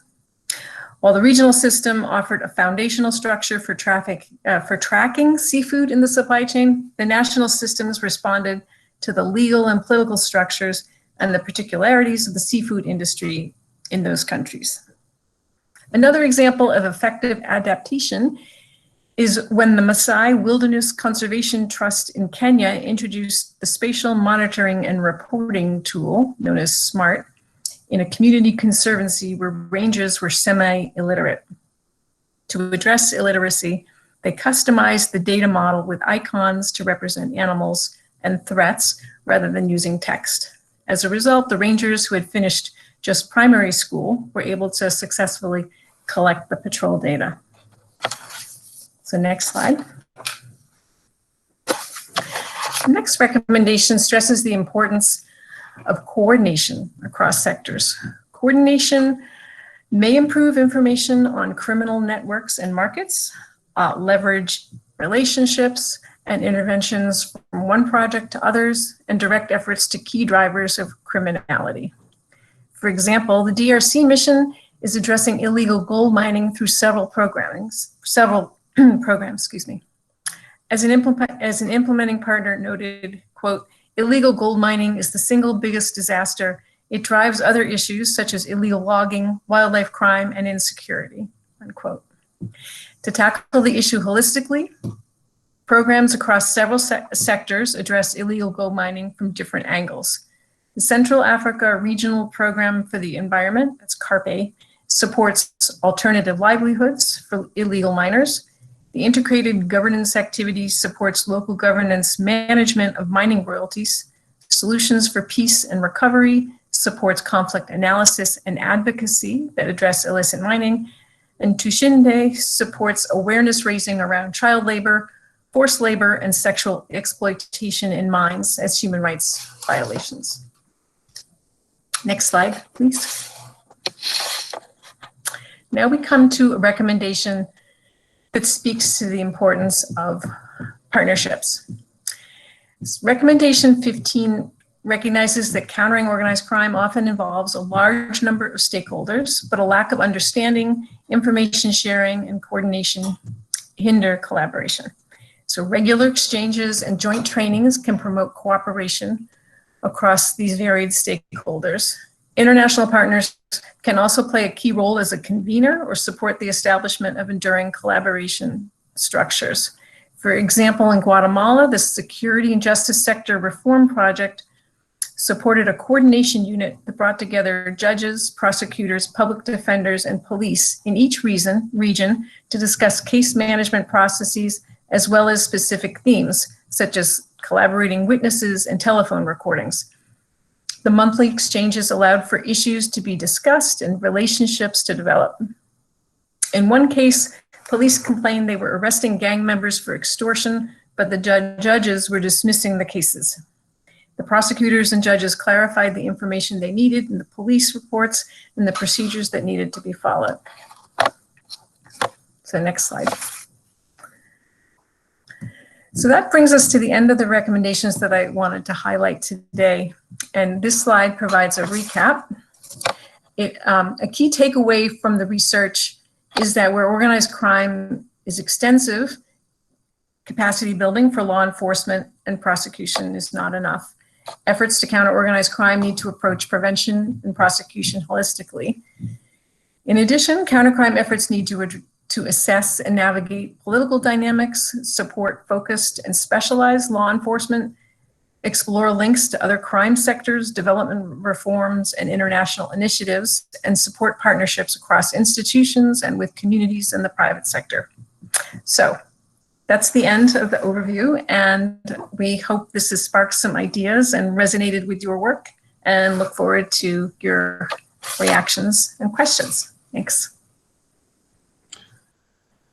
While the regional system offered a foundational structure for tracking seafood in the supply chain, the national systems responded to the legal and political structures and the particularities of the seafood industry in those countries. Another example of effective adaptation is when the Maasai Wilderness Conservation Trust in Kenya introduced the Spatial Monitoring and Reporting tool, known as SMART, in a community conservancy where rangers were semi-illiterate. To address illiteracy, they customized the data model with icons to represent animals and threats rather than using text. As a result, the rangers who had finished just primary school were able to successfully collect the patrol data. So next slide. The next recommendation stresses the importance of coordination across sectors. Coordination may improve information on criminal networks and markets, leverage relationships and interventions from one project to others, and direct efforts to key drivers of criminality. For example, the DRC mission is addressing illegal gold mining through several programs, As an implementing partner noted, quote, "Illegal gold mining is the single biggest disaster. It drives other issues such as illegal logging, wildlife crime, and insecurity," unquote. To tackle the issue holistically, programs across several sectors address illegal gold mining from different angles. The Central Africa Regional Program for the Environment, that's CARPE, supports alternative livelihoods for illegal miners. The Integrated Governance Activity supports local governance management of mining royalties. Solutions for Peace and Recovery supports conflict analysis and advocacy that address illicit mining. And Tushinde supports awareness raising around child labor, forced labor, and sexual exploitation in mines as human rights violations. Next slide, please. Now we come to a recommendation that speaks to the importance of partnerships. Recommendation 15 recognizes that countering organized crime often involves a large number of stakeholders, but a lack of understanding, information sharing, and coordination hinder collaboration. So regular exchanges and joint trainings can promote cooperation across these varied stakeholders. International partners can also play a key role as a convener or support the establishment of enduring collaboration structures. For example, in Guatemala, the Security and Justice Sector Reform Project supported a coordination unit that brought together judges, prosecutors, public defenders, and police in each region to discuss case management processes as well as specific themes, such as collaborating witnesses and telephone recordings. The monthly exchanges allowed for issues to be discussed and relationships to develop. In one case, police complained they were arresting gang members for extortion, but the judges were dismissing the cases. The prosecutors and judges clarified the information they needed in the police reports and the procedures that needed to be followed. So next slide. So that brings us to the end of the recommendations that I wanted to highlight today. And this slide provides a recap. A key takeaway from the research is that where organized crime is extensive, capacity building for law enforcement and prosecution is not enough. Efforts to counter organized crime need to approach prevention and prosecution holistically. In addition, countercrime efforts need to assess and navigate political dynamics, support focused and specialized law enforcement, explore links to other crime sectors, development reforms, and international initiatives, and support partnerships across institutions and with communities in the private sector. So that's the end of the overview, and we hope this has sparked some ideas and resonated with your work, and look forward to your reactions and questions. Thanks.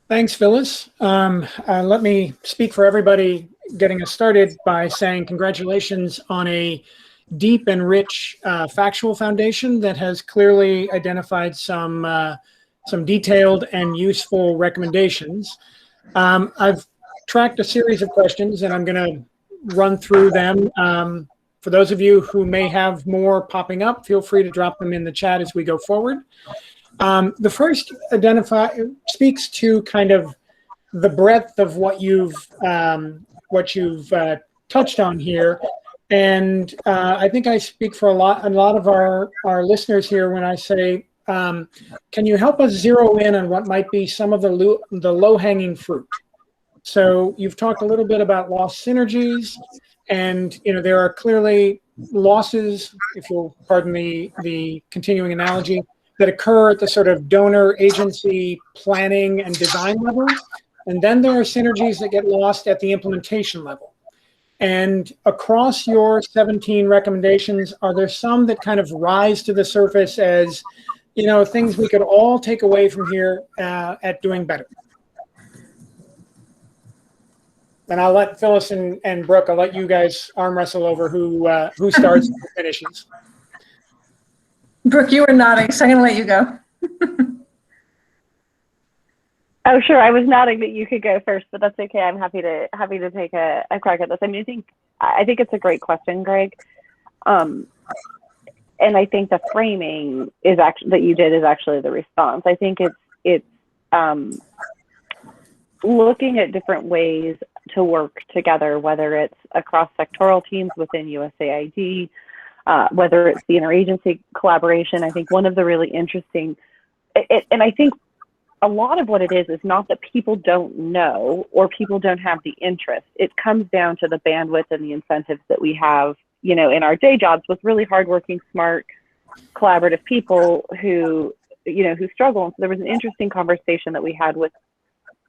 Thanks, Phyllis. Let me speak for everybody getting us started by saying congratulations on a deep and rich factual foundation that has clearly identified some some detailed and useful recommendations. I've tracked a series of questions, and I'm going to run through them. For those of you who may have more popping up, feel free to drop them in the chat as we go forward. The first speaks to kind of the breadth of what you've touched on here, and I think I speak for a lot of our listeners here when I say, can you help us zero in on what might be some of the low-hanging fruit? So you've talked a little bit about lost synergies, and there are clearly losses, if you'll pardon the continuing analogy, that occur at the sort of donor agency planning and design level. And then there are synergies that get lost at the implementation level. And across your 17 recommendations, are there some that kind of rise to the surface as, things we could all take away from here at doing better? And I'll let Phyllis and Brooke, I'll let you guys arm wrestle over who starts and who finishes. Brooke, you were nodding, so I'm going to let you go. Oh, sure. I was nodding that you could go first, but that's okay. I'm happy to take a crack at this. I mean, I think it's a great question, Greg. And I think the framing is that you did is actually the response. I think it's looking at different ways to work together, whether it's across sectoral teams within USAID, whether it's the interagency collaboration. I think one of the really interesting, and I think a lot of what it is not that people don't know or people don't have the interest. It comes down to the bandwidth and the incentives that we have, in our day jobs with really hardworking, smart, collaborative people who struggle. And so there was an interesting conversation that we had with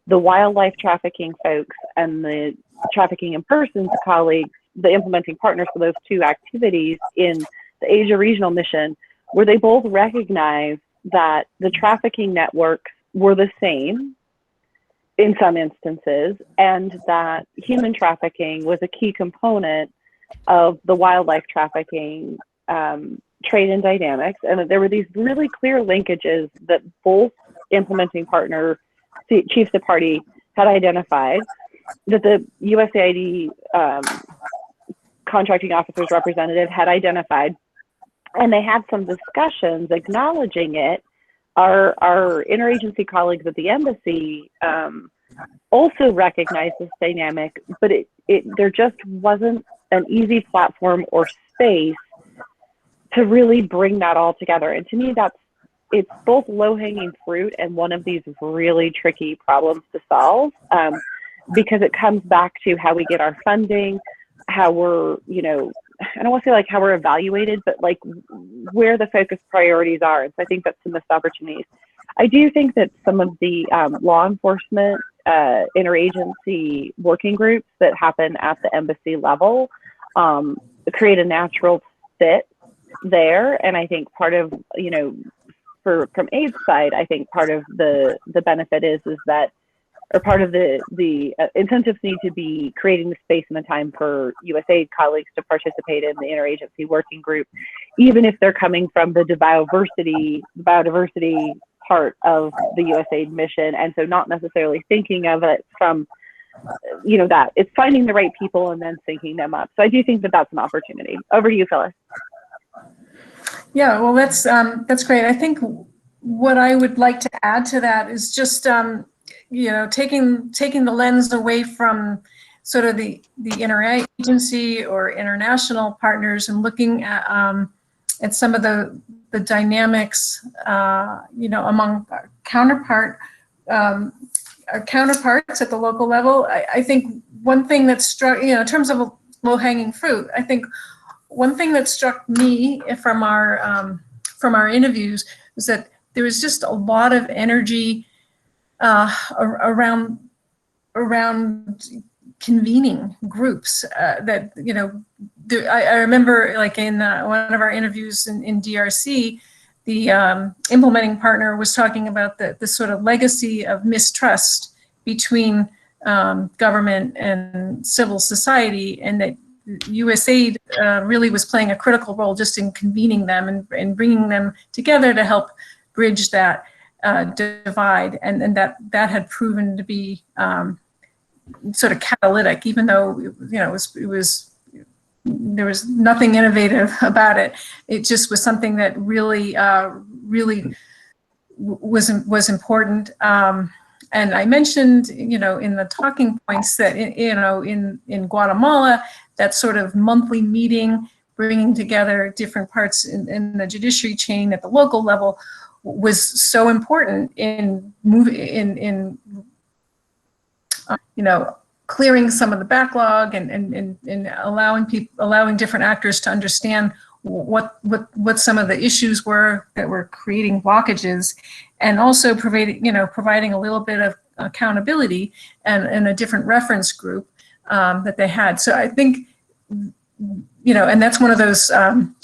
the wildlife trafficking folks and the trafficking in persons colleagues, the implementing partners for those two activities in the Asia Regional Mission, where they both recognized that the trafficking networks were the same in some instances, and that human trafficking was a key component of the wildlife trafficking trade and dynamics, and that there were these really clear linkages that both implementing partner chiefs of party had identified, that the USAID contracting officers representative had identified, and they had some discussions acknowledging it. Our interagency colleagues at the embassy also recognized this dynamic, but there just wasn't an easy platform or space to really bring that all together. And to me, it's both low-hanging fruit and one of these really tricky problems to solve, because it comes back to how we get our funding, how we're, I don't want to say like how we're evaluated, but like where the focus priorities are. And so I think that's some missed opportunities. I do think that some of the law enforcement interagency working groups that happen at the embassy level create a natural fit there. And I think part of, from AID's side, I think part of the benefit is that, or part of the incentives need to be creating the space and the time for USAID colleagues to participate in the interagency working group, even if they're coming from the biodiversity part of the USAID mission. And so not necessarily thinking of it from, that it's finding the right people and then syncing them up. So I do think that that's an opportunity. Over to you, Phyllis. Yeah, well, that's great. I think what I would like to add to that is just, taking the lens away from sort of the interagency or international partners and looking at some of the dynamics, among our counterparts at the local level. I think one thing that struck, in terms of low-hanging fruit, I think one thing that struck me from our interviews was that there was just a lot of energy around convening groups that, I remember like in one of our interviews in DRC, the implementing partner was talking about the sort of legacy of mistrust between government and civil society, and that USAID really was playing a critical role just in convening them and bringing them together to help bridge that. divide, and that had proven to be sort of catalytic, even though it was there was nothing innovative about it. It just was something that really was important. And I mentioned, in the talking points that, in Guatemala, that sort of monthly meeting, bringing together different parts in the judiciary chain at the local level, was so important in clearing some of the backlog and allowing different actors to understand what some of the issues were that were creating blockages, and also providing a little bit of accountability and a different reference group that they had. So I think, and that's one of those,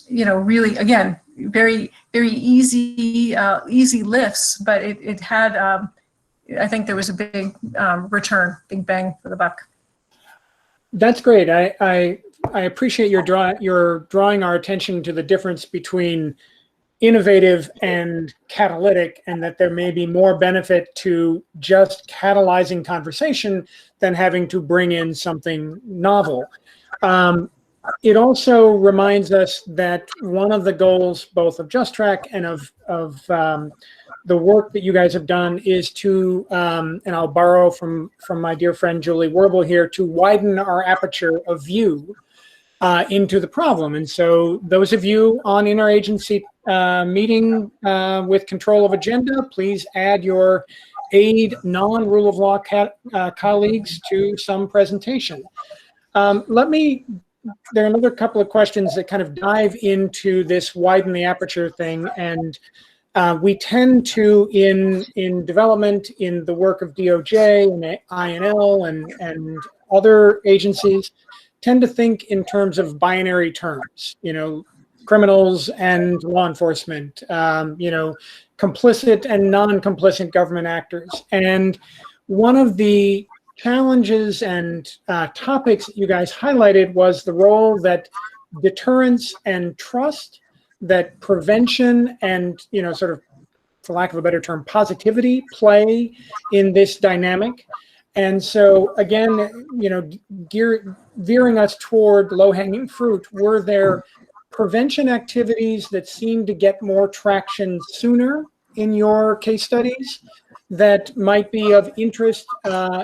really, again, very, very easy lifts, but it had, I think there was a big return, big bang for the buck. That's great. I appreciate your drawing our attention to the difference between innovative and catalytic, and that there may be more benefit to just catalyzing conversation than having to bring in something novel. It also reminds us that one of the goals, both of Just Track and of the work that you guys have done, is to, and I'll borrow from my dear friend Julie Werble here, to widen our aperture of view into the problem. And so those of you on interagency meeting with control of agenda, please add your aid non-rule of law colleagues to some presentation. There are another couple of questions that kind of dive into this widen the aperture thing, and we tend to, in development, in the work of DOJ and INL and other agencies, tend to think in terms of binary terms, criminals and law enforcement, complicit and non-complicit government actors. And one of the challenges and topics that you guys highlighted was the role that deterrence and trust, that prevention and, sort of, for lack of a better term, positivity play in this dynamic. And so again, veering us toward low-hanging fruit, were there prevention activities that seem to get more traction sooner in your case studies that might be of interest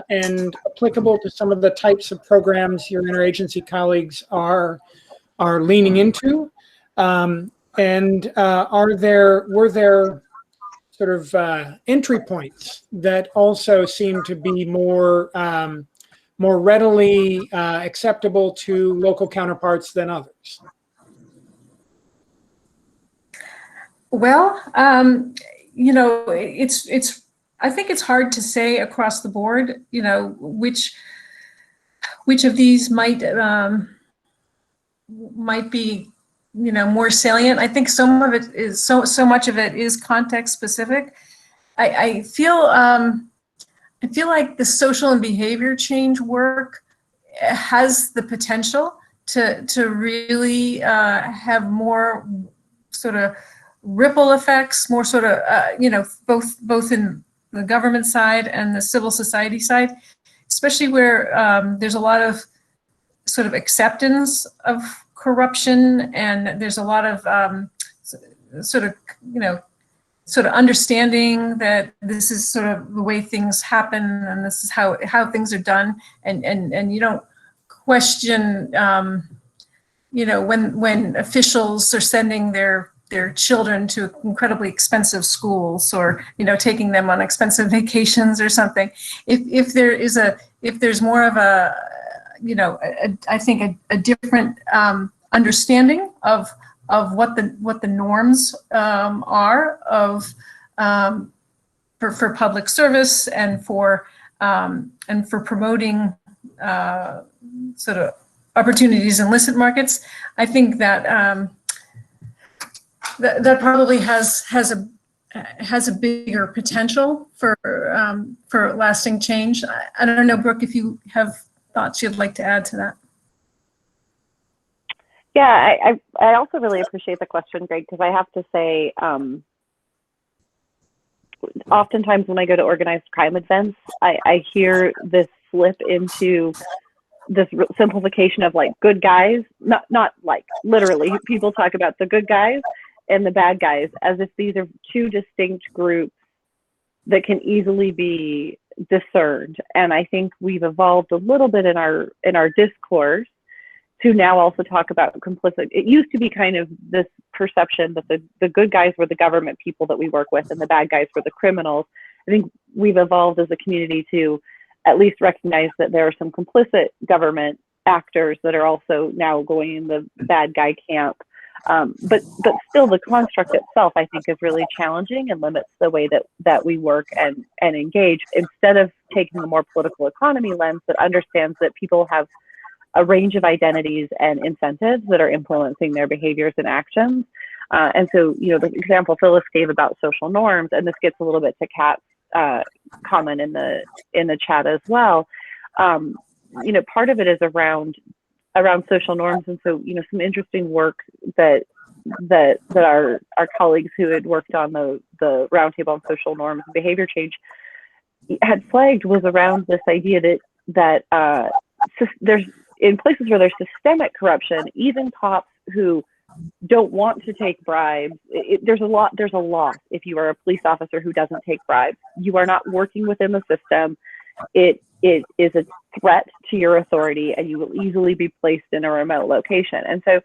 and applicable to some of the types of programs your interagency colleagues are leaning into? And were there sort of entry points that also seem to be more readily acceptable to local counterparts than others? Well, I think it's hard to say across the board, which of these might be, more salient. I think some of it is so much of it is context specific. I feel like the social and behavior change work has the potential to really have more sort of ripple effects, more sort of both in the government side and the civil society side, especially where there's a lot of sort of acceptance of corruption, and there's a lot of sort of understanding that this is sort of the way things happen, and this is how things are done, and you don't question when officials are sending their children to incredibly expensive schools, or taking them on expensive vacations or something. If there's more of a I think a different understanding of what the norms are of for public service and for promoting sort of opportunities in illicit markets, I think that that probably has a bigger potential for lasting change. I don't know, Brooke, if you have thoughts you'd like to add to that. Yeah, I also really appreciate the question, Greg, because I have to say, oftentimes when I go to organized crime events, I hear this flip into this simplification of like good guys, not like literally. People talk about the good guys and the bad guys as if these are two distinct groups that can easily be discerned. And I think we've evolved a little bit in our discourse to now also talk about complicit. It used to be kind of this perception that the good guys were the government people that we work with and the bad guys were the criminals. I think we've evolved as a community to at least recognize that there are some complicit government actors that are also now going in the bad guy camp. But still the construct itself, I think, is really challenging and limits the way that we work and engage, instead of taking a more political economy lens that understands that people have a range of identities and incentives that are influencing their behaviors and actions. And so, the example Phyllis gave about social norms, and this gets a little bit to Kat's comment in the chat as well. Part of it is around social norms, and so some interesting work that our colleagues who had worked on the roundtable on social norms and behavior change had flagged was around this idea that there's, in places where there's systemic corruption, even cops who don't want to take bribes, there's a loss if you are a police officer who doesn't take bribes. You are not working within the system. It is a threat to your authority, and you will easily be placed in a remote location. And so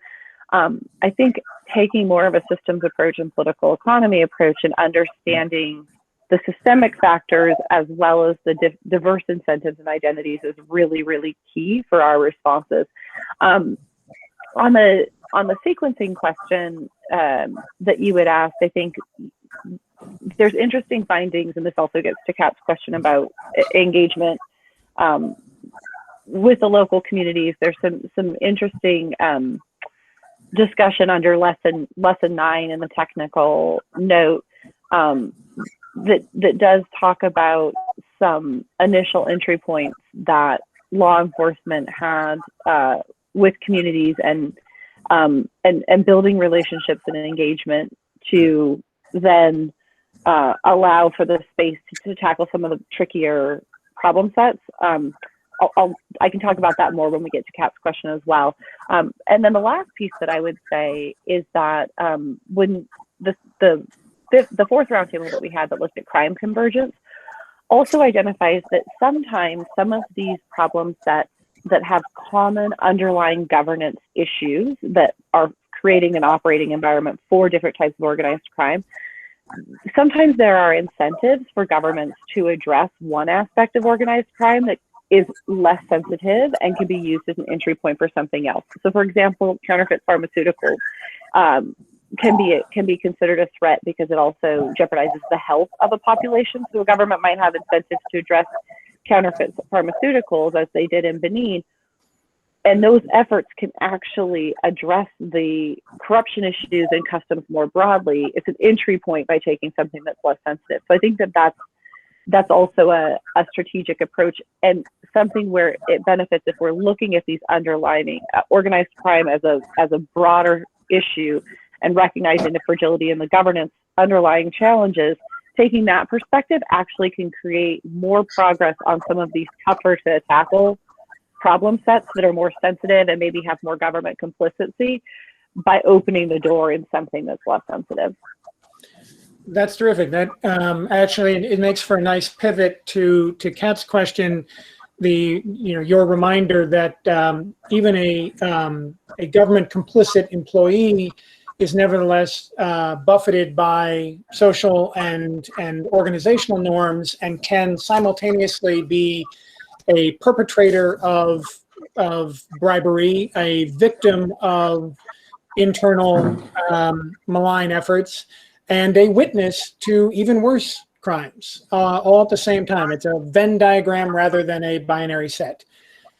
I think taking more of a systems approach and political economy approach and understanding the systemic factors as well as the diverse incentives and identities is really, really key for our responses. On the sequencing question that you had asked, I think there's interesting findings, and this also gets to Kat's question about engagement with the local communities. There's some interesting discussion under lesson 9 in the technical note that does talk about some initial entry points that law enforcement had with communities and building relationships and engagement to then allow for the space to tackle some of the trickier problem sets. I can talk about that more when we get to Kat's question as well. And then the last piece that I would say is that when the fourth roundtable that we had that looked at crime convergence also identifies that sometimes some of these problem sets that have common underlying governance issues that are creating an operating environment for different types of organized crime, sometimes there are incentives for governments to address one aspect of organized crime that is less sensitive and can be used as an entry point for something else. So for example, counterfeit pharmaceuticals can be considered a threat because it also jeopardizes the health of a population. So a government might have incentives to address counterfeit pharmaceuticals, as they did in Benin, and those efforts can actually address the corruption issues in customs more broadly. It's an entry point by taking something that's less sensitive. So I think that's also a strategic approach, and something where it benefits if we're looking at these underlying organized crime as a broader issue and recognizing the fragility in the governance underlying challenges. Taking that perspective actually can create more progress on some of these tougher to tackle problem sets that are more sensitive and maybe have more government complicity by opening the door in something that's less sensitive. That's terrific. That actually, it makes for a nice pivot to Kat's question. Your reminder that even a government complicit employee is nevertheless buffeted by social and organizational norms and can simultaneously be a perpetrator of bribery, a victim of internal malign efforts, and a witness to even worse crimes, all at the same time. It's a Venn diagram rather than a binary set.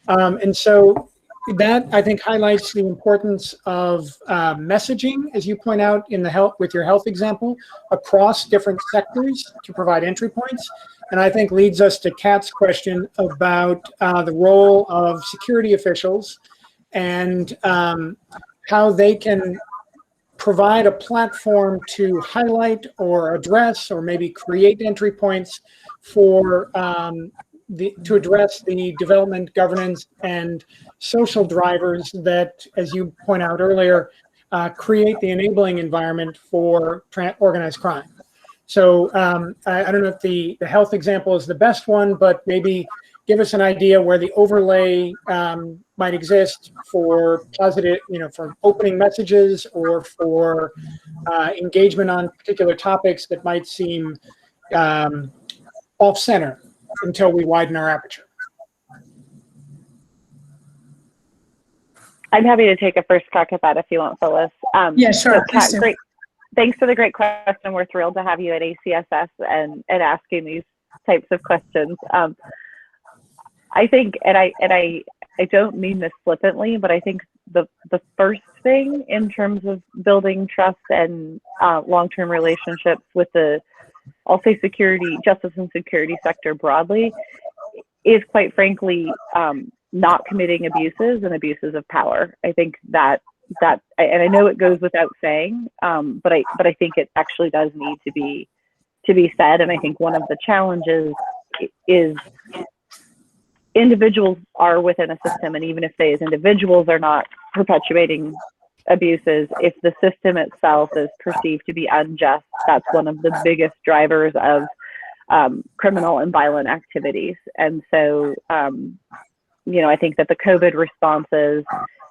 And so that, I think, highlights the importance of messaging, as you point out in the health, with your health example, across different sectors to provide entry points. And I think leads us to Kat's question about the role of security officials and how they can provide a platform to highlight or address or maybe create entry points for to address the development, governance, and social drivers that, as you point out earlier, create the enabling environment for organized crime. So I don't know if the health example is the best one, but maybe give us an idea where the overlay might exist for positive, for opening messages or for engagement on particular topics that might seem off-center until we widen our aperture. I'm happy to take a first crack at that if you want, Phyllis. Yeah, sure. So, Kat, Please do. great. Thanks for the great question. We're thrilled to have you at ACSS and asking these types of questions. I think, and I don't mean this flippantly, but I think the first thing in terms of building trust and long-term relationships with the, I'll say, justice and security sector broadly, is quite frankly not committing abuses and abuses of power. I think that, and I know it goes without saying, but I think it actually does need to be said. And I think one of the challenges is individuals are within a system, and even if they as individuals are not perpetuating abuses, if the system itself is perceived to be unjust, that's one of the biggest drivers of criminal and violent activities. And so, I think that the COVID responses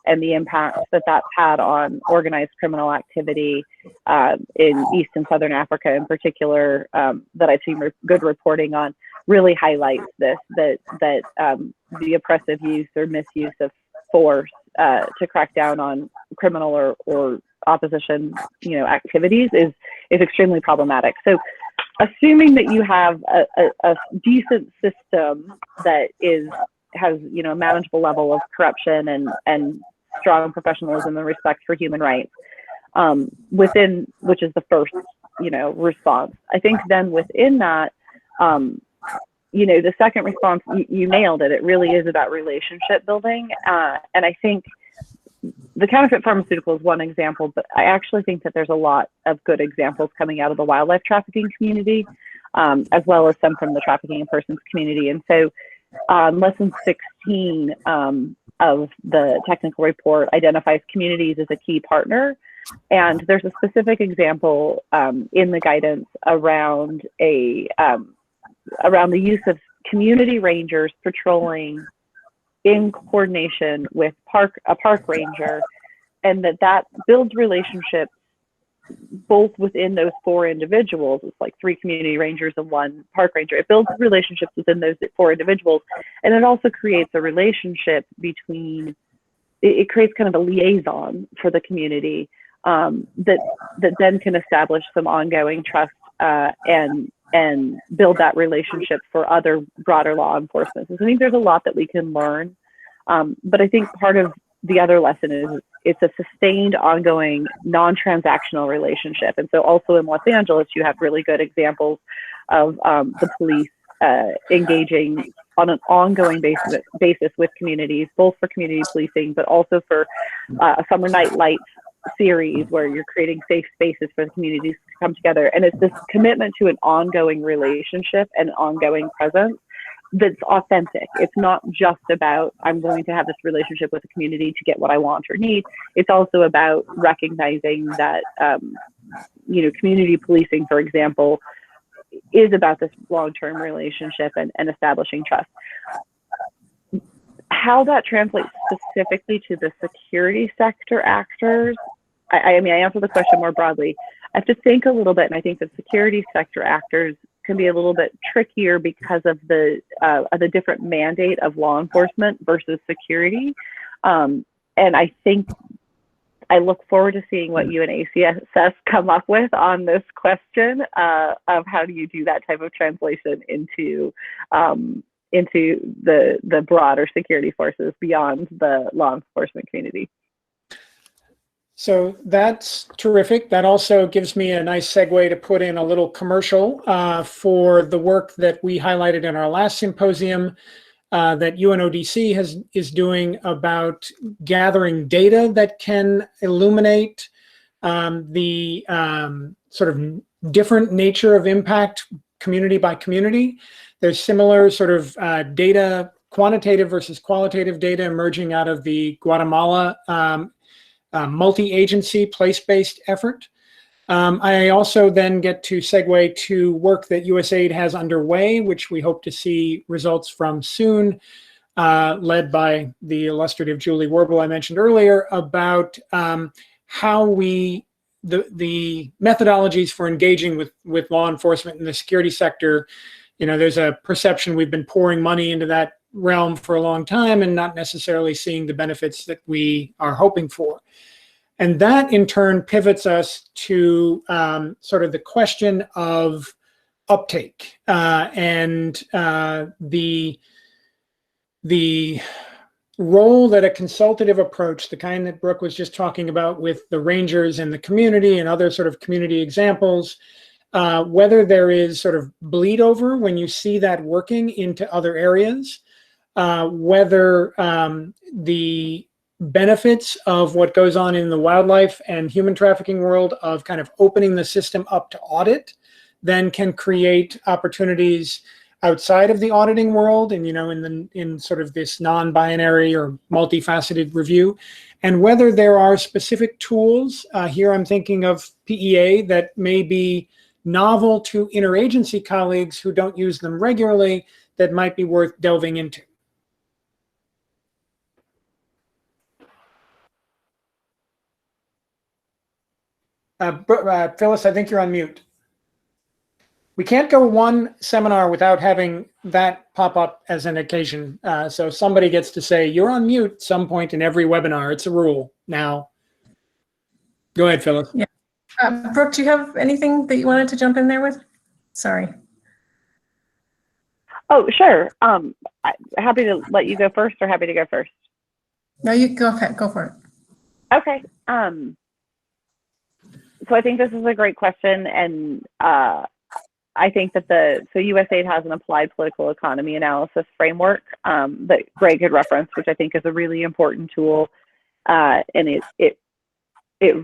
and the impact that that's had on organized criminal activity in East and Southern Africa in particular, that I've seen good reporting on, really highlights this, that the oppressive use or misuse of force to crack down on criminal or opposition, activities is extremely problematic. So assuming that you have a decent system that has a manageable level of corruption and strong professionalism and respect for human rights within, which is the first response. I think then within that, the second response, you nailed it. It really is about relationship building, and I think the counterfeit pharmaceutical is one example, but I actually think that there's a lot of good examples coming out of the wildlife trafficking community, as well as some from the trafficking in persons community. And so lesson 16 of the technical report identifies communities as a key partner. And there's a specific example in the guidance around around the use of community rangers patrolling in coordination with a park ranger, and that builds relationships both within those 4 individuals. It's like 3 community rangers and 1 park ranger. It builds relationships within those 4 individuals, and it also creates a relationship between, it creates kind of a liaison for the community that then can establish some ongoing trust and build that relationship for other broader law enforcement. So I think there's a lot that we can learn, but I think part of the other lesson is it's a sustained, ongoing, non-transactional relationship. And so also in Los Angeles, you have really good examples of the police engaging on an ongoing basis with communities, both for community policing, but also for a Summer Night Lights series where you're creating safe spaces for the communities to come together. And it's this commitment to an ongoing relationship and ongoing presence that's authentic. It's not just about, I'm going to have this relationship with the community to get what I want or need. It's also about recognizing that, community policing, for example, is about this long-term relationship and establishing trust. How that translates specifically to the security sector actors, I answer the question more broadly. I have to think a little bit, and I think the security sector actors can be a little bit trickier because of the different mandate of law enforcement versus security. And I think I look forward to seeing what you and ACSS come up with on this question of how do you do that type of translation into the broader security forces beyond the law enforcement community. So that's terrific. That also gives me a nice segue to put in a little commercial for the work that we highlighted in our last symposium that UNODC is doing about gathering data that can illuminate the sort of different nature of impact community by community. There's similar sort of data, quantitative versus qualitative data emerging out of the Guatemala multi-agency place-based effort. I also then get to segue to work that USAID has underway, which we hope to see results from soon, led by the illustrative Julie Warble I mentioned earlier, about how the methodologies for engaging with law enforcement in the security sector. There's a perception we've been pouring money into that realm for a long time and not necessarily seeing the benefits that we are hoping for. And that in turn pivots us to sort of the question of uptake and the role that a consultative approach, the kind that Brooke was just talking about with the rangers and the community and other sort of community examples, whether there is sort of bleed over when you see that working into other areas, whether the benefits of what goes on in the wildlife and human trafficking world of kind of opening the system up to audit then can create opportunities outside of the auditing world and, in sort of this non-binary or multifaceted review, and whether there are specific tools, here I'm thinking of PEA, that may be novel to interagency colleagues who don't use them regularly that might be worth delving into. Phyllis, I think you're on mute. We can't go one seminar without having that pop up as an occasion. So somebody gets to say, you're on mute at some point in every webinar. It's a rule now. Go ahead, Phyllis. Yeah. Brooke, do you have anything that you wanted to jump in there with? Sorry. Oh, sure. Happy to let you go first, or happy to go first? No, you go ahead. Go for it. Okay. So I think this is a great question, and I think that USAID has an applied political economy analysis framework that Greg had referenced, which I think is a really important tool, and it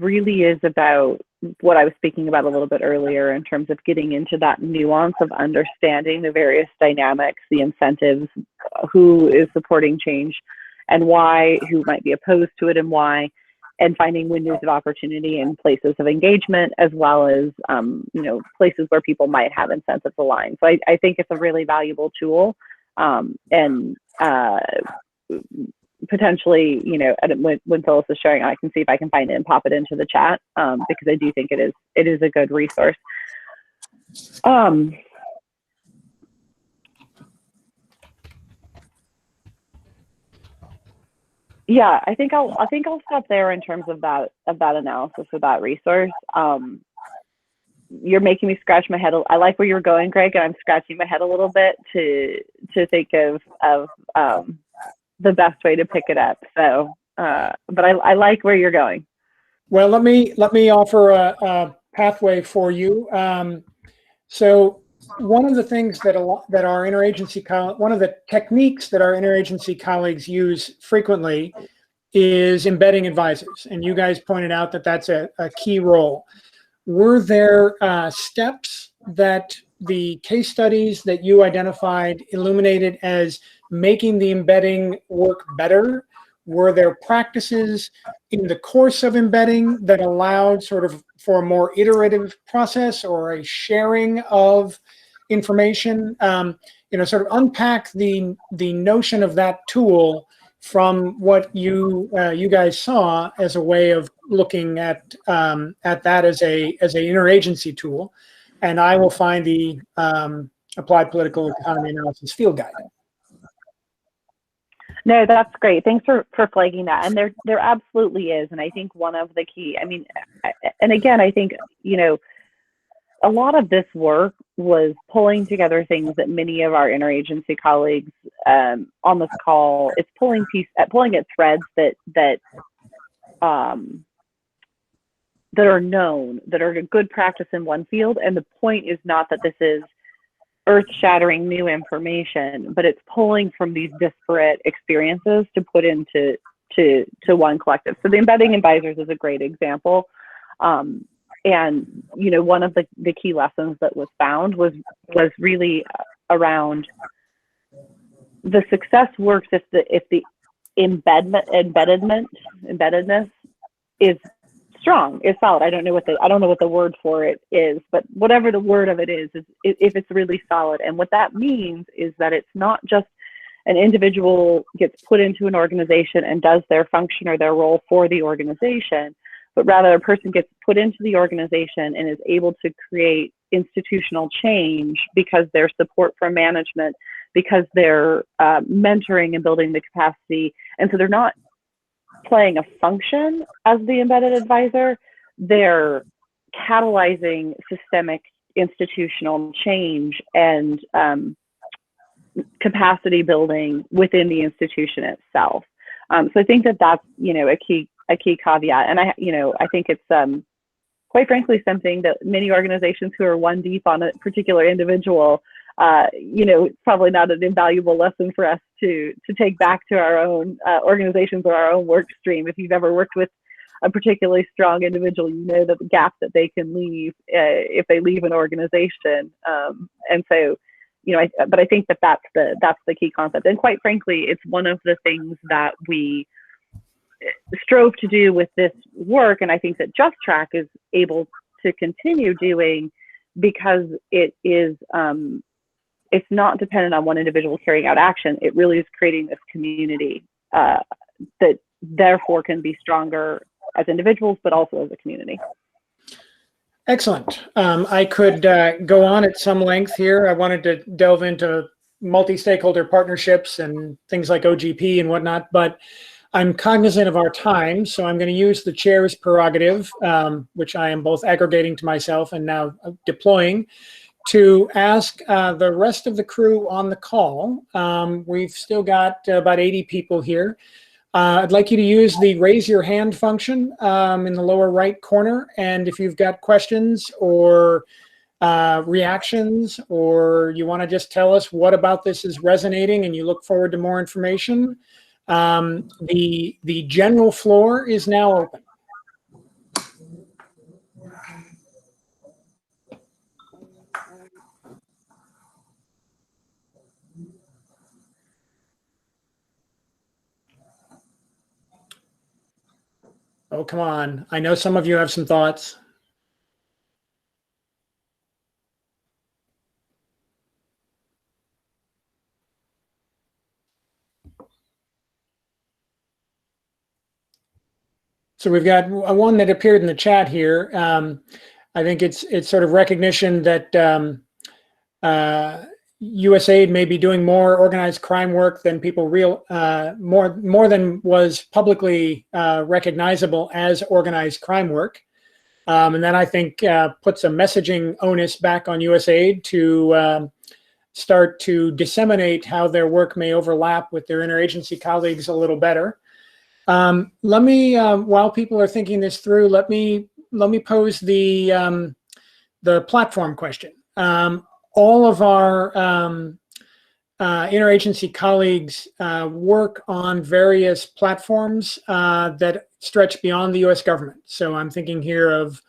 really is about what I was speaking about a little bit earlier in terms of getting into that nuance of understanding the various dynamics, the incentives, who is supporting change and why, who might be opposed to it and why, and finding windows of opportunity and places of engagement, as well as places where people might have incentives aligned. So I think it's a really valuable tool, and potentially, when Phyllis is sharing, I can see if I can find it and pop it into the chat, because I do think it is a good resource. Yeah, I think I'll stop there in terms of that analysis of that resource. You're making me scratch my head. I like where you're going, Greg, and I'm scratching my head a little bit to think of the best way to pick it up. So, but I like where you're going. Well, let me offer a pathway for you. So one of the things that our interagency one of the techniques that our interagency colleagues use frequently is embedding advisors, and you guys pointed out that that's a key role. Were there steps that the case studies that you identified illuminated as making the embedding work better? Were there practices in the course of embedding that allowed sort of for a more iterative process or a sharing of information? Sort of unpack the notion of that tool from what you guys saw as a way of looking at that as a interagency tool, and I will find the applied political economy analysis field guide. No, that's great. Thanks for flagging that. And there absolutely is. And I think one of the key, and again, I think, a lot of this work was pulling together things that many of our interagency colleagues on this call, it's pulling at threads that are known, that are a good practice in one field. And the point is not that this is earth-shattering new information, but it's pulling from these disparate experiences to put into one collective. So the embedding advisors is a great example. And one of the key lessons that was found was really around the success works if the embeddedness is strong, is solid. I don't know what the word for it is, but whatever the word of it is if it's really solid. And what that means is that it's not just an individual gets put into an organization and does their function or their role for the organization, but rather a person gets put into the organization and is able to create institutional change because their support from management, because they're mentoring and building the capacity. And so they're not playing a function as the embedded advisor, they're catalyzing systemic institutional change and capacity building within the institution itself. So I think that's a key caveat, and I think it's quite frankly something that many organizations who are one deep on a particular individual, it's probably not an invaluable lesson for us to take back to our own organizations or our own work stream. If you've ever worked with a particularly strong individual, you know the gap that they can leave if they leave an organization, and so. But I think that's the key concept. And quite frankly, it's one of the things that we strove to do with this work. And I think that Just Track is able to continue doing because it is, it's not dependent on one individual carrying out action. It really is creating this community that therefore can be stronger as individuals, but also as a community. Excellent. I could go on at some length here. I wanted to delve into multi-stakeholder partnerships and things like OGP and whatnot, but I'm cognizant of our time, so I'm going to use the chair's prerogative, which I am both aggregating to myself and now deploying, to ask the rest of the crew on the call. We've still got about 80 people here. I'd like you to use the raise your hand function in the lower right corner. And if you've got questions or reactions, or you want to just tell us what about this is resonating and you look forward to more information, the general floor is now open. Oh, come on. I know some of you have some thoughts. So we've got one that appeared in the chat here. I think it's sort of recognition that USAID may be doing more organized crime work than people more than was publicly recognizable as organized crime work. And then I think puts a messaging onus back on USAID to start to disseminate how their work may overlap with their interagency colleagues a little better. Let me, while people are thinking this through, let me pose the platform question. All of our interagency colleagues work on various platforms that stretch beyond the US government. So I'm thinking here of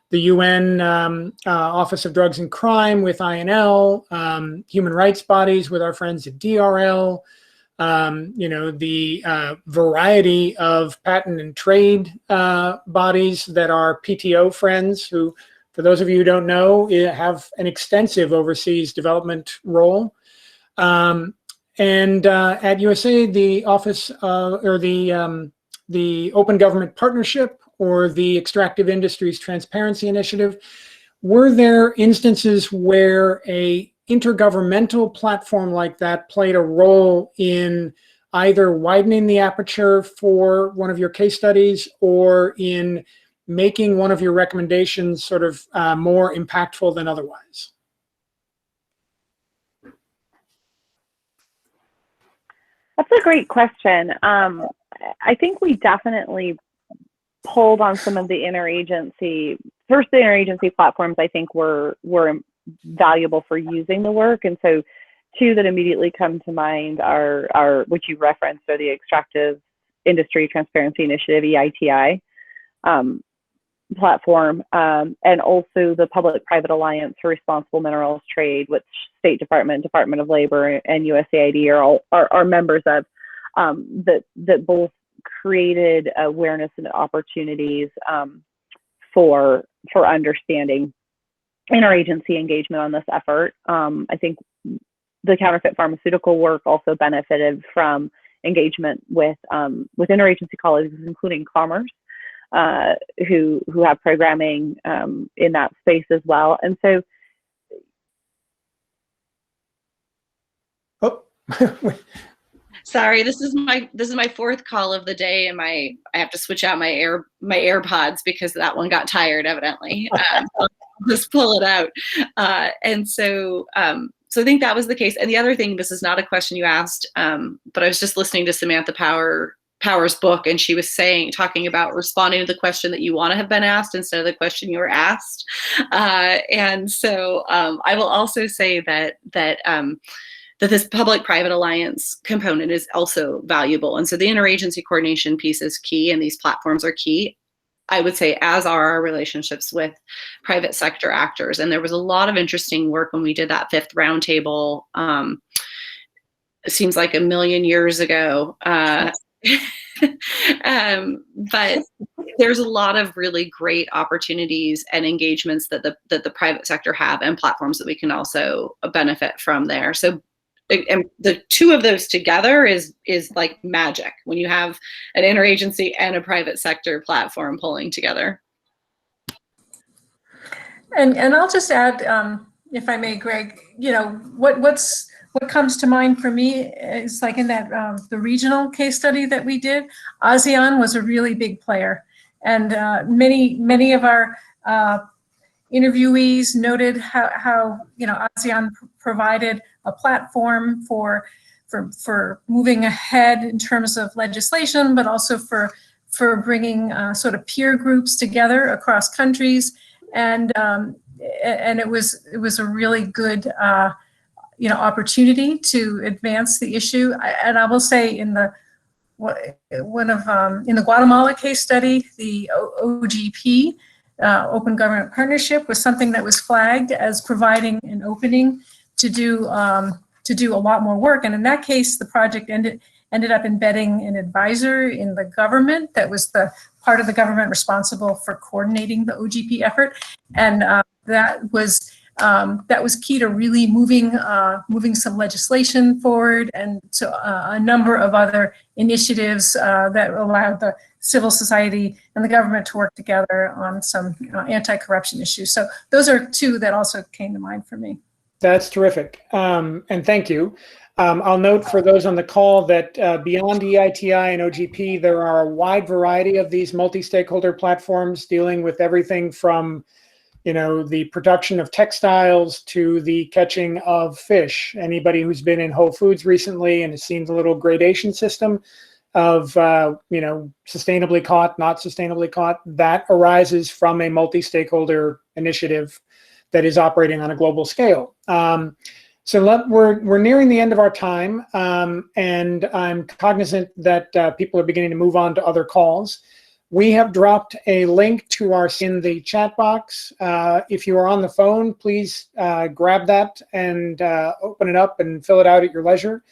the UN Office of Drugs and Crime with INL, human rights bodies with our friends at DRL, the variety of patent and trade bodies that are PTO friends who, for those of you who don't know, have an extensive overseas development role. And at USAID, the office or the Open Government Partnership or the Extractive Industries Transparency Initiative, were there instances where a intergovernmental platform like that played a role in either widening the aperture for one of your case studies or in making one of your recommendations sort of more impactful than otherwise? That's a great question. I think we definitely pulled on some of the interagency platforms. I think were valuable for using the work, and so two that immediately come to mind are which you referenced, are the Extractive Industry Transparency Initiative, EITI. platform, and also the Public-Private Alliance for Responsible Minerals Trade, which State Department, Department of Labor, and USAID are members of, that both created awareness and opportunities for understanding interagency engagement on this effort. I think the counterfeit pharmaceutical work also benefited from engagement with interagency colleagues, including Commerce, who have programming in that space as well. And so, sorry, this is my fourth call of the day, and I have to switch out my AirPods because that one got tired evidently. So I'll just pull it out, and so. So I think that was the case. And the other thing, this is not a question you asked, but I was just listening to Samantha Power's book, and she was talking about responding to the question that you want to have been asked instead of the question you were asked. And so I will also say that this public-private alliance component is also valuable. And so the interagency coordination piece is key, and these platforms are key, I would say, as are our relationships with private sector actors. And there was a lot of interesting work when we did that fifth roundtable. It seems like a million years ago. But there's a lot of really great opportunities and engagements that the private sector have, and platforms that we can also benefit from there. So, and the two of those together is like magic when you have an interagency and a private sector platform pulling together. And I'll just add, if I may, Greg, what comes to mind for me is like in that the regional case study that we did, ASEAN was a really big player, and many of our interviewees noted how ASEAN provided a platform for moving ahead in terms of legislation, but also for bringing sort of peer groups together across countries, and it was a really good opportunity to advance the issue. And I will say in the Guatemala case study, the OGP, Open Government Partnership, was something that was flagged as providing an opening to do a lot more work. And in that case, the project ended up embedding an advisor in the government that was the part of the government responsible for coordinating the OGP effort, and that was key to really moving some legislation forward, and so a number of other initiatives that allowed the civil society and the government to work together on some anti-corruption issues. So those are two that also came to mind for me. That's terrific. And thank you. I'll note for those on the call that beyond EITI and OGP, there are a wide variety of these multi-stakeholder platforms dealing with everything from the production of textiles to the catching of fish. Anybody who's been in Whole Foods recently and has seen the little gradation system of, sustainably caught, not sustainably caught, that arises from a multi-stakeholder initiative that is operating on a global scale. So we're nearing the end of our time, and I'm cognizant that people are beginning to move on to other calls. We have dropped a link to our in the chat box. If you are on the phone, please grab that and open it up and fill it out at your leisure.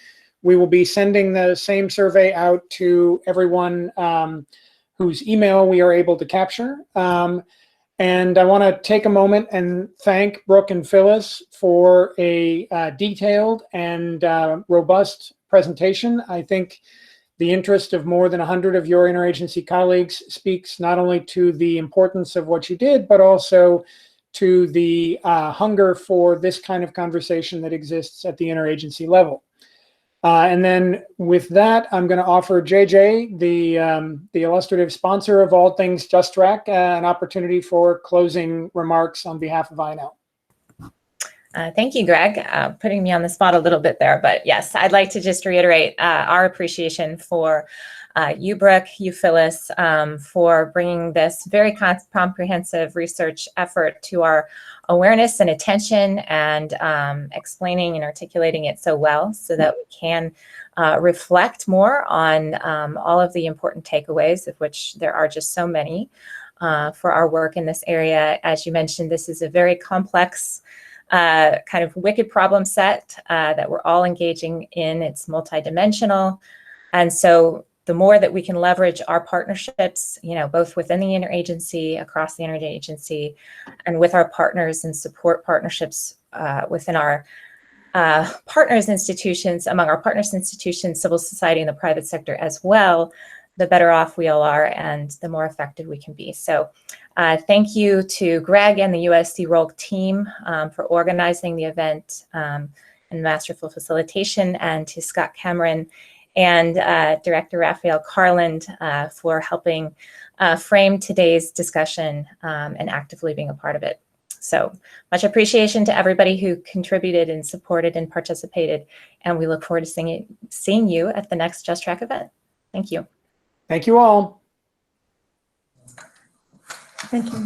We will be sending the same survey out to everyone whose email we are able to capture. And I want to take a moment and thank Brooke and Phyllis for a detailed and robust presentation. I think the interest of more than 100 of your interagency colleagues speaks not only to the importance of what you did, but also to the hunger for this kind of conversation that exists at the interagency level. And then with that, I'm going to offer JJ, the illustrative sponsor of all things Just Track, an opportunity for closing remarks on behalf of INL. Thank you, Greg, putting me on the spot a little bit there. But yes, I'd like to just reiterate our appreciation for you, Brooke, you, Phyllis, for bringing this very comprehensive research effort to our awareness and attention, and explaining and articulating it so well so that we can reflect more on all of the important takeaways, of which there are just so many. for our work in this area. As you mentioned, this is a very complex kind of wicked problem set that we're all engaging in. It's multidimensional. And so the more that we can leverage our partnerships, both within the interagency, across the interagency, and with our partners and support partnerships within our partners institutions, among our partners institutions, civil society, and the private sector as well, the better off we all are and the more effective we can be. So thank you to Greg and the USC ROLC team for organizing the event and masterful facilitation, and to Scott Cameron and Director Raphael Carland for helping frame today's discussion and actively being a part of it. So much appreciation to everybody who contributed and supported and participated, and we look forward to seeing you at the next Just Track event. Thank you. Thank you all. Thank you.